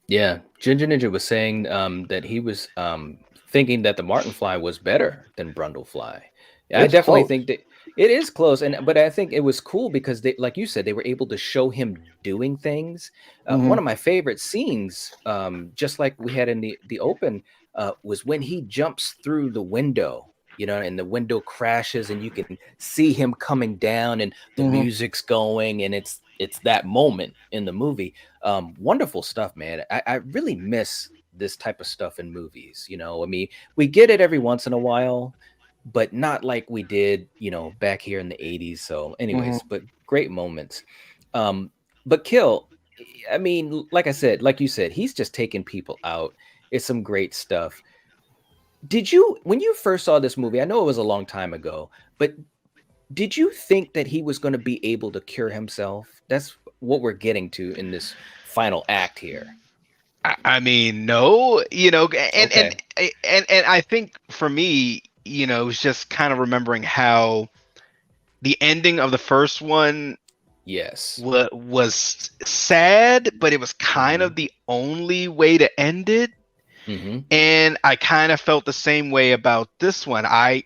S1: Yeah, Ginger Ninja was saying that he was thinking that the Martin fly was better than Brundlefly. I
S2: It's
S1: definitely
S2: close.
S1: think that it is close, but I think it was cool because they, like you said, they were able to show him doing things. One of my favorite scenes, just like we had in the open, was when he jumps through the window. You know, and the window crashes, and you can see him coming down, and the music's going, and it's that moment in the movie. Wonderful stuff, man. I really miss this type of stuff in movies. You know, I mean, we get it every once in a while, but not like we did, you know, back here in the 80s. So, anyways, but great moments. But Kill, I mean, like I said, like you said, he's just taking people out. It's some great stuff. Did you, when you first saw this movie, I know it was a long time ago, but did you think that he was going to be able to cure himself? That's what we're getting to in this final act here.
S3: I mean, no, you know, and
S1: Okay.
S3: and I think for me, you know, it's just kind of remembering how the ending of the first one
S1: Yes.
S3: was sad, but it was kind of the only way to end it. And I kind of felt the same way about this one. I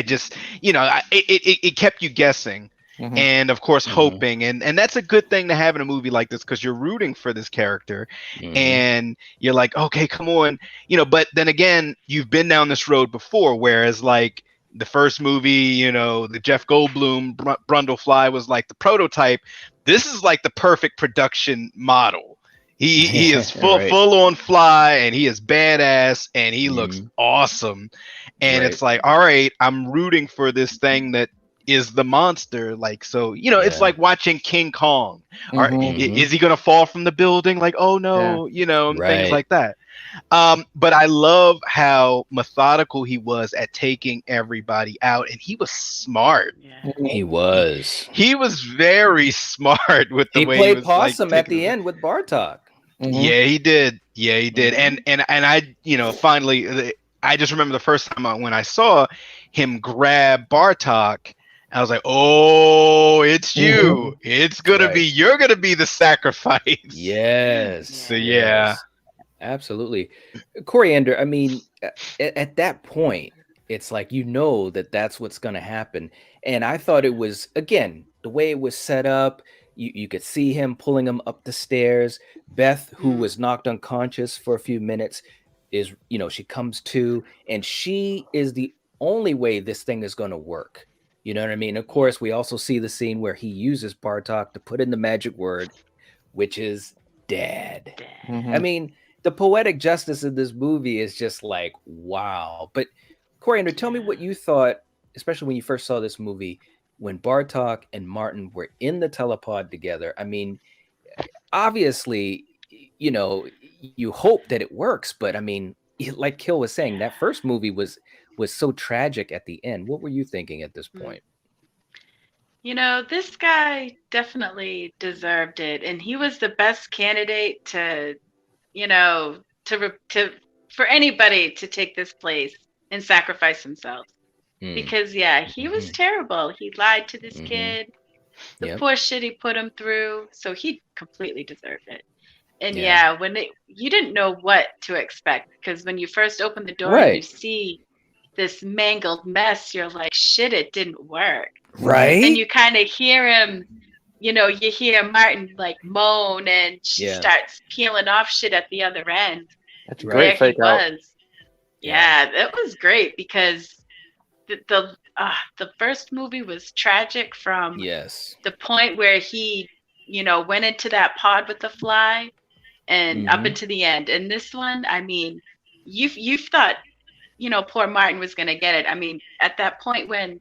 S3: just, you know, it kept you guessing. And of course hoping, and that's a good thing to have in a movie like this, because you're rooting for this character and you're like, okay, come on, you know. But then again, you've been down this road before, whereas like the first movie, you know, the Jeff Goldblum Brundlefly was like the prototype. This is like the perfect production model. He is full on fly, and he is badass, and he looks awesome. And it's like, all right, I'm rooting for this thing that is the monster. Like, so, you know, it's like watching King Kong. Is he gonna fall from the building? Like, oh no, you know, and things like that. But I love how methodical he was at taking everybody out, and he was smart.
S1: He was.
S3: He was very smart with the way
S1: he
S3: he
S1: played
S3: was
S1: possum
S3: like,
S1: at the end with Bartok.
S3: Yeah, he did. Yeah, he did. And I, you know, finally, I just remember the first time when I saw him grab Bartok, I was like, oh, it's you. It's gonna be, you're gonna be the sacrifice.
S1: Yes.
S3: So yeah.
S1: Absolutely. Coriander, I mean, at that point, it's like, you know, that's what's going to happen. And I thought it was, again, the way it was set up, you could see him pulling him up the stairs. Beth, who was knocked unconscious for a few minutes, is, you know, she comes to, and she is the only way this thing is going to work. You know what I mean? Of course, we also see the scene where he uses Bartok to put in the magic word, which is dad. I mean, the poetic justice of this movie is just like, wow. But Coriander, tell me what you thought, especially when you first saw this movie, when Bartok and Martin were in the telepod together. I mean, obviously, you know, you hope that it works, but I mean, like Kill was saying, that first movie was so tragic at the end. What were you thinking at this point?
S4: You know, this guy definitely deserved it, and he was the best candidate to, you know, for anybody to take this place and sacrifice himself. Because he was terrible. He lied to this kid. The poor shit he put him through. So he completely deserved it. And when you didn't know what to expect, because when you first open the door and you see this mangled mess, you're like, shit, it didn't work.
S1: Right.
S4: And you kind of hear him, you know, you hear Martin like moan, and she starts peeling off shit at the other end.
S2: That's a great fake out.
S4: Yeah, that was great, because the first movie was tragic from the point where he, you know, went into that pod with the fly and up into the end. And this one, I mean, you thought, you know, poor Martin was going to get it. I mean, at that point when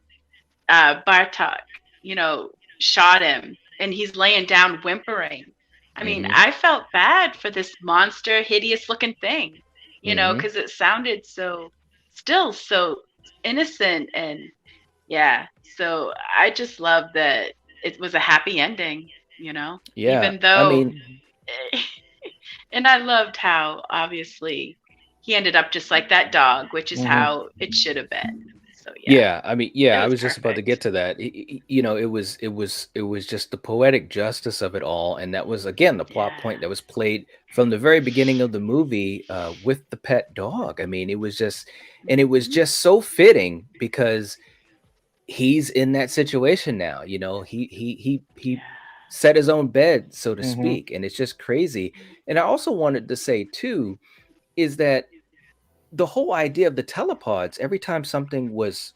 S4: Bartok, you know, shot him and he's laying down whimpering, I mean, I felt bad for this monster, hideous looking thing, you know, because it sounded so innocent. And so I just love that it was a happy ending, you know, even though, I mean, and I loved how obviously he ended up just like that dog, which is how it should have been. So
S1: Yeah, I mean,
S4: it
S1: I
S4: was
S1: was just about to get
S4: perfect.
S1: to that. It was just the poetic justice of it all, and that was again the plot
S4: Yeah.
S1: point that was played from the very beginning of the movie with the pet dog. I mean, it was
S4: Mhm.
S1: just so fitting because he's in that situation now. He
S4: Yeah.
S1: set his own bed, so to
S2: Mm-hmm.
S1: speak, and it's just crazy. And I also wanted to say too is that the whole idea of the telepods, every time something was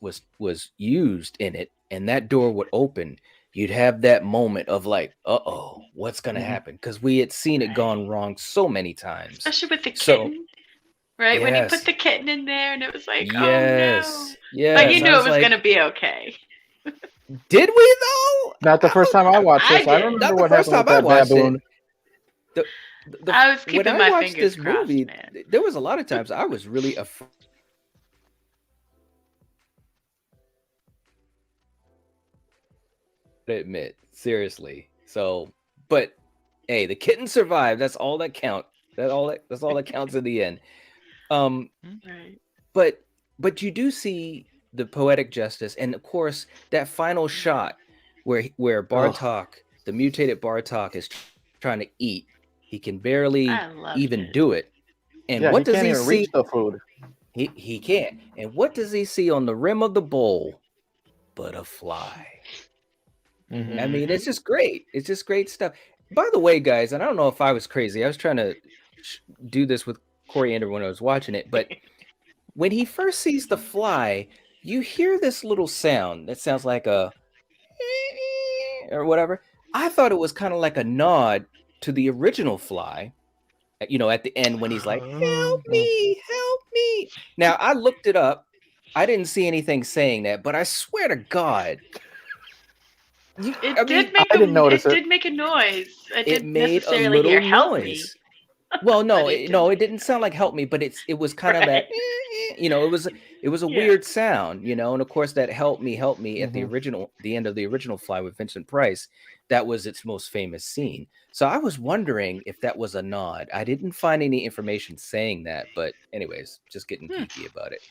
S1: used in it and that door would open, you'd have that moment of like, uh-oh, what's gonna
S2: Mm-hmm.
S1: happen? Because we had seen it gone
S4: Right.
S1: wrong so many times.
S4: Especially with the
S1: So
S4: kitten, right? When he put
S1: yes,
S4: the kitten in there and it was like, oh no.
S1: yes,
S4: But you
S1: yes. I
S4: knew it
S1: was
S4: was
S1: like,
S4: gonna be okay.
S1: did we though?
S2: Not the first time I watched
S4: I
S2: this. I
S4: did.
S2: remember
S1: Not the
S2: what
S1: first
S2: happened with
S1: time I
S2: that
S1: watched it.
S2: baboon.
S1: The, the
S4: I was
S1: when
S4: keeping
S1: I
S4: my
S1: watched
S4: fingers
S1: this
S4: crossed,
S1: movie,
S4: man.
S1: there was a lot of times I was really afraid to admit, seriously. So, but hey, the kitten survived. That's all that count. That's all that counts in the end. Um,
S4: Right.
S1: but you do see the poetic justice, and of course that final shot where
S2: Ugh.
S1: Bartok, the mutated Bartok, is trying to eat. He can barely
S4: I loved
S1: even
S4: it.
S1: do it. And
S2: Yeah, he
S1: what does
S2: can't
S1: he
S2: even
S1: see?
S2: reach the food.
S1: He can't. And what does he see on the rim of the bowl? But a fly.
S2: Mm-hmm.
S1: I mean, it's
S4: Mhm.
S1: just great. It's just great stuff. By the way, guys, and I don't know if I was crazy. I was trying to do this with Coriander when I was watching it, but when he first sees the fly, you hear this little sound that sounds like a or whatever. I thought it was kind of like a nod to the original fly, at the end when he's like, "Help
S2: Mm-hmm.
S1: me, help me." Now, I looked it up. I didn't see anything saying that, but I swear to God, I mean,
S2: I didn't notice
S4: It
S2: it.
S4: did make a noise. I
S1: it
S4: didn't
S1: made a
S4: necessarily hear
S1: little
S4: help me,
S1: noise. Well,
S4: but
S1: no,
S4: it did
S1: no, it
S4: make
S1: didn't
S4: a
S1: sound like
S4: noise.
S1: help me, but it was kind of that,
S4: Right.
S1: it was a
S4: Yeah.
S1: weird sound, and of course that help me at
S2: Mm-hmm.
S1: the end of the original Fly with Vincent Price, that was its most famous scene. So I was wondering if that was a nod. I didn't find any information saying that, but anyways, just getting
S4: Hmm.
S1: geeky about it.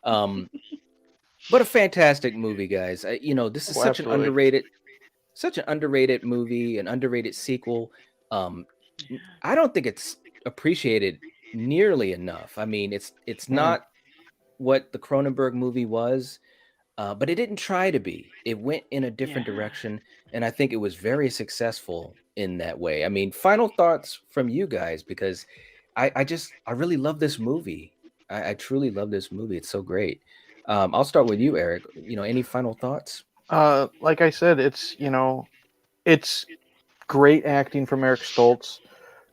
S1: Um, but a fantastic movie, guys. This is
S2: Oh, absolutely.
S1: such an underrated movie, an underrated sequel. Um,
S4: Yeah.
S1: I don't think it's appreciated nearly enough. I mean, it's
S2: Mm-mm.
S1: not what the Cronenberg movie was, but it didn't try to be. It went in a different
S4: Yeah.
S1: direction, and I think it was very successful in that way. I mean, final thoughts from you guys because I really love this movie. I truly love this movie. It's so great. I'll start with you, Eric. Any final thoughts?
S2: Like I said, it's great acting from Eric Stoltz.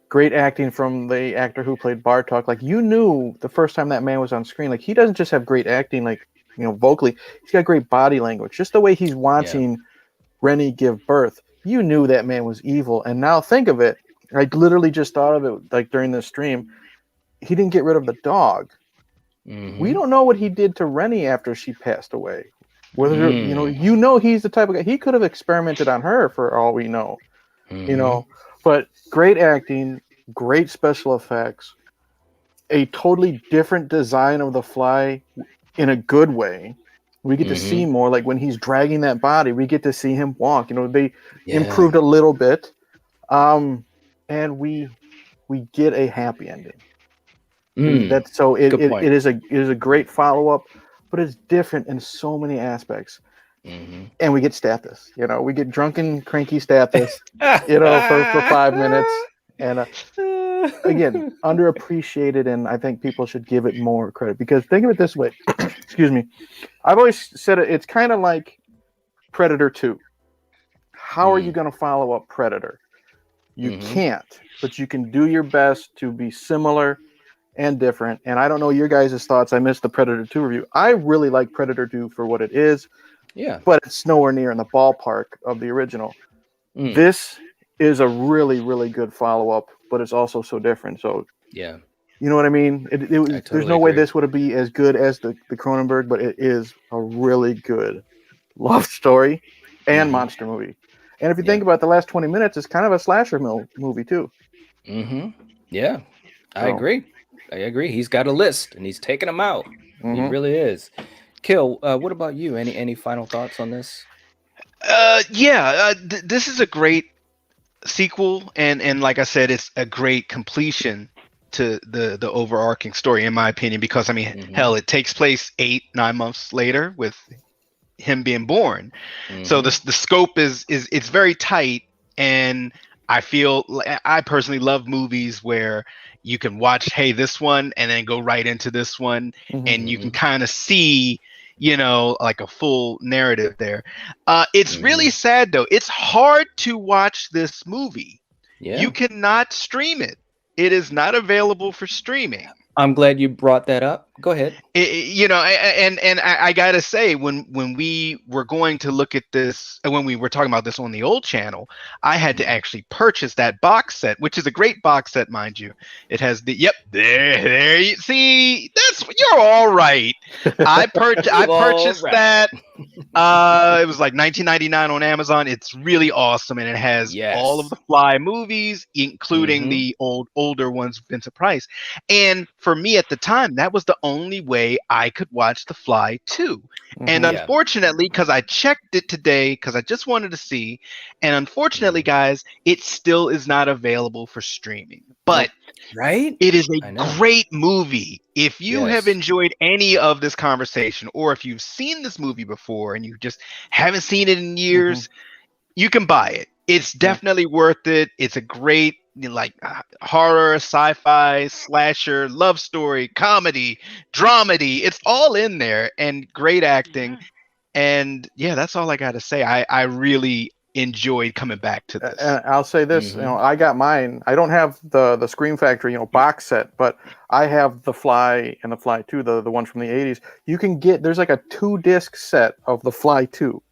S2: Great acting from the actor who played Bartok. Like you knew the first time that man was on screen. Like he doesn't just have great acting, like vocally. He's got great body language. Just the way he's
S1: Yeah.
S2: watching Rennie give birth. You knew that man was evil. And now think of it. I literally just thought of it like during this stream. He didn't get rid of the dog. We
S1: Mm-hmm.
S2: don't know what he did to Rennie after she passed away. Whether
S1: Mm.
S2: he's the type of guy he could have experimented on her for all we know.
S1: Mm-hmm.
S2: But great acting, great special effects, a totally different design of the fly in a good way. We get to see
S1: Mm-hmm.
S2: more, like when he's dragging that body, we get to see him walk. They
S1: Yeah.
S2: improved a little bit, and we get a happy ending.
S1: Mm.
S2: That so
S1: Good point.
S2: it is a great follow up, but it's different in so many aspects.
S1: Mm-hmm.
S2: And we get Stathis. We get drunken, cranky Stathis. For 5 minutes, and again, underappreciated, and I think people should give it more credit because think of it this way. Excuse me. I've always said it's kind of like Predator 2. How are you
S1: Mm.
S2: going to follow up Predator? You
S1: Mm-hmm.
S2: can't, but you can do your best to be similar and different. And I don't know your guys' thoughts. I missed the Predator 2 review. I really like Predator 2 for what it is,
S1: Yeah.
S2: but it's nowhere near in the ballpark of the original.
S1: Mm.
S2: This is a really, really good follow up, but it's also so different. So,
S1: Yeah.
S2: you know what I mean?
S1: I
S2: There's
S1: totally
S2: no way
S1: agree.
S2: this would be as good as the Cronenberg, but it is a really good love story and
S1: Mm-hmm.
S2: monster movie. And if you
S1: Yeah.
S2: think about the last 20 minutes, it's kind of a slasher movie too.
S1: Mm-hmm. Yeah. I
S2: So,
S1: agree. He's got a list and he's taking them out. He
S2: mhm.
S1: really is. Kill, what about you? Any final thoughts on this?
S3: This is a great sequel, and like I said, it's a great completion to the overarching story, in my opinion. Because I mean, hell, it takes place 8-9 months later with him being born, so the scope is it's very tight, and I feel I personally love movies where you can watch, hey, this one, and then go right into this one, and you can kind of see, like a full narrative there. It's really sad though. It's hard to watch this movie.
S1: Yeah.
S3: You cannot stream it. It is not available for streaming.
S1: I'm glad you brought that up. Go ahead.
S3: And I gotta say, when we were going to look at this, when we were talking about this on the old channel, I had to actually purchase that box set, which is a great box set, mind you. It has there you see, you're all right. I purchased that. It was like $19.99 on Amazon. It's really awesome, and it has all of the Fly movies, including the older ones, Vincent Price. And for me at the time, that was the only way I could watch The Fly 2. And unfortunately, because I checked it today, because I just wanted to see, and unfortunately, guys, it still is not available for streaming. But it is a great movie. If you have enjoyed any of this conversation, or if you've seen this movie before and you just haven't seen it in years, you can buy it. It's definitely worth it. It's a great horror, sci-fi, slasher, love story, comedy, dramedy. It's all in there, and great acting. And that's all I got to say. I really enjoyed coming back to this.
S2: And I'll say this, I got mine. I don't have the Scream Factory, box set, but I have The Fly and The Fly 2, the one from the 80s. You can there's like a 2-disc set of The Fly 2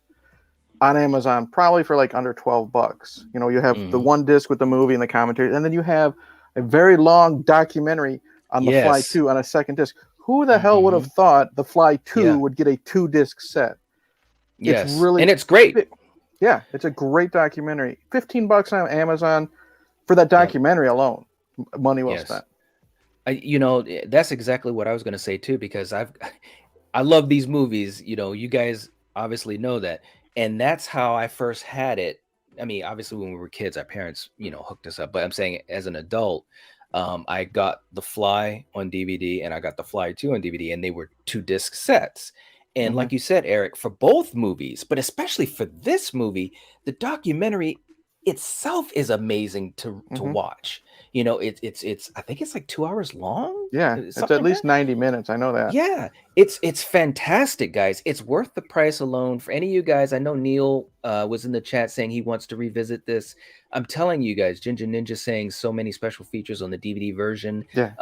S2: on Amazon, probably for like under $12. You have the 1 disc with the movie and the commentary, and then you have a very long documentary on The Fly 2 on a 2nd disc. Who the hell would have thought The Fly 2 would get a 2-disc set?
S1: Yes,
S2: it's really,
S1: and it's great.
S2: Yeah, it's a great documentary. $15 on Amazon for that documentary alone. Money well spent.
S1: That's exactly what I was going to say too, because I love these movies. You guys obviously know that, and that's how I first had it. I mean, obviously when we were kids, our parents, hooked us up. But I'm saying as an adult, I got The Fly on DVD and I got The Fly 2 on DVD, and they were 2-disc sets. And like you said, Eric, for both movies, but especially for this movie, the documentary itself is amazing to watch. It's I think it's like 2 hours long.
S2: Yeah, it's at least 90 minutes. I know that.
S1: Yeah, it's fantastic, guys. It's worth the price alone. For any of you guys, I know Neil was in the chat saying he wants to revisit this. I'm telling you guys, Ginger Ninja saying so many special features on the DVD version.
S2: Yeah.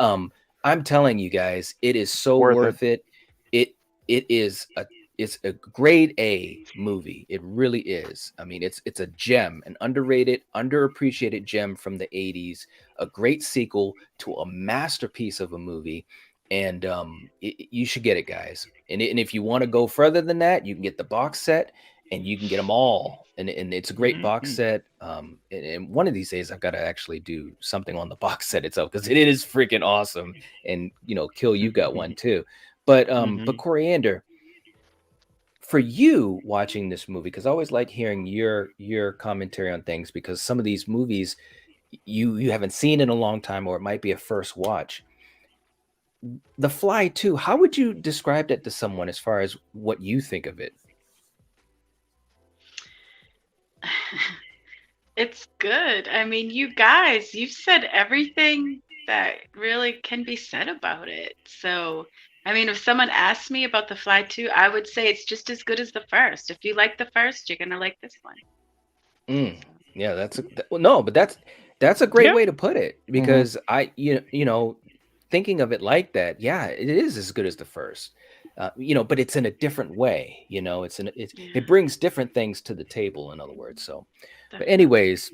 S1: I'm telling you guys, it is so worth it. It's a grade A movie. It really is. I mean, it's a gem, an underrated, underappreciated gem from the 80s, a great sequel to a masterpiece of a movie. And you should get it, guys. And if you want to go further than that, you can get the box set, and you can get them all. And it's a great box set. And one of these days, I've got to actually do something on the box set itself, because it is freaking awesome. And Kill, you got one too. But Coriander, for you watching this movie, because I always like hearing your commentary on things, because some of these movies you haven't seen in a long time, or it might be a first watch. The Fly 2, how would you describe that to someone as far as what you think of it?
S4: It's good. I mean, you guys, you've said everything that really can be said about it. So I mean, if someone asked me about The Fly 2, I would say it's just as good as the first. If you like the first, you're gonna like this one.
S1: Yeah, but that's a great way to put it, because I thinking of it like that, it is as good as the first. But it's in a different way. It brings different things to the table, in other words. So, but anyways,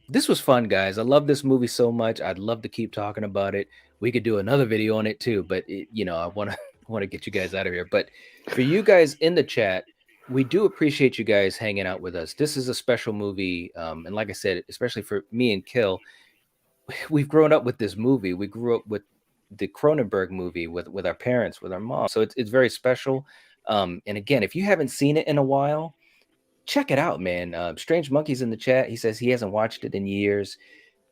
S1: this was fun, guys. I love this movie so much. I'd love to keep talking about it. We could do another video on it too, but I want to get you guys out of here. But for you guys in the chat, we do appreciate you guys hanging out with us. This is a special movie, and like I said, especially for me and Kill, we've grown up with this movie. We grew up with the Cronenberg movie with our parents, with our mom. So it's very special. And again, if you haven't seen it in a while, check it out, man. Strange Monkey's in the chat. He says he hasn't watched it in years.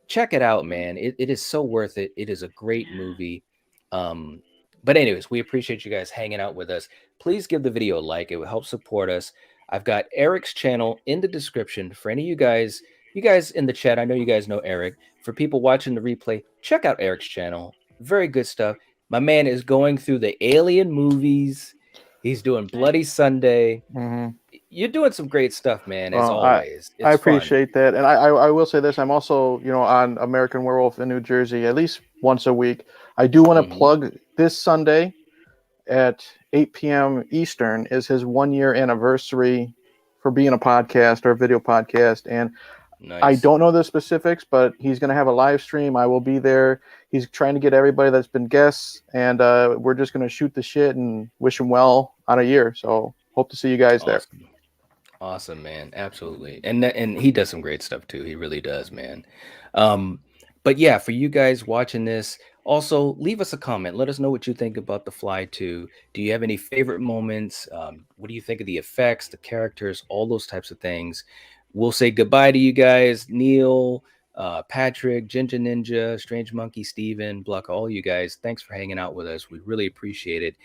S1: Check it out, man. It is so worth it. It is a great movie. But anyways, we appreciate you guys hanging out with us. Please give the video a like. It will help support us. I've got Eric's channel in the description for any of you guys in the chat. I know you guys know Eric. For people watching the replay, check out Eric's channel. Very good stuff. My man is going through the Alien movies. He's doing Bloody Sunday.
S2: Mm-hmm.
S1: You're doing some great stuff, man, as always.
S2: I appreciate that. And I will say this. I'm also, on American Werewolf in New Jersey at least once a week. I do want to plug this Sunday at 8 p.m. Eastern is his 1-year anniversary for being a podcast or a video podcast. And nice. I don't know the specifics, but he's going to have a live stream. I will be there. He's trying to get everybody that's been guests, and we're just going to shoot the shit and wish him well on a year. So hope to see you guys there.
S1: Awesome, man. Absolutely. And he does some great stuff too. He really does, man. But yeah, for you guys watching this, also leave us a comment. Let us know what you think about The Fly 2. Do you have any favorite moments? What do you think of the effects, the characters, all those types of things? We'll say goodbye to you guys. Neil, Patrick, Ginger Ninja, Strange Monkey, Steven, Bluck, all you guys. Thanks for hanging out with us. We really appreciate it.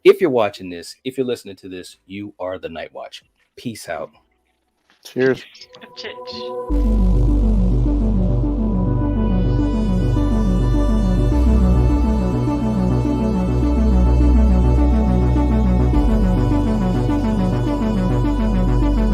S1: If you're watching this, if you're listening to this, you are the Night Watch. Peace out.
S2: Cheers.
S4: Cheers.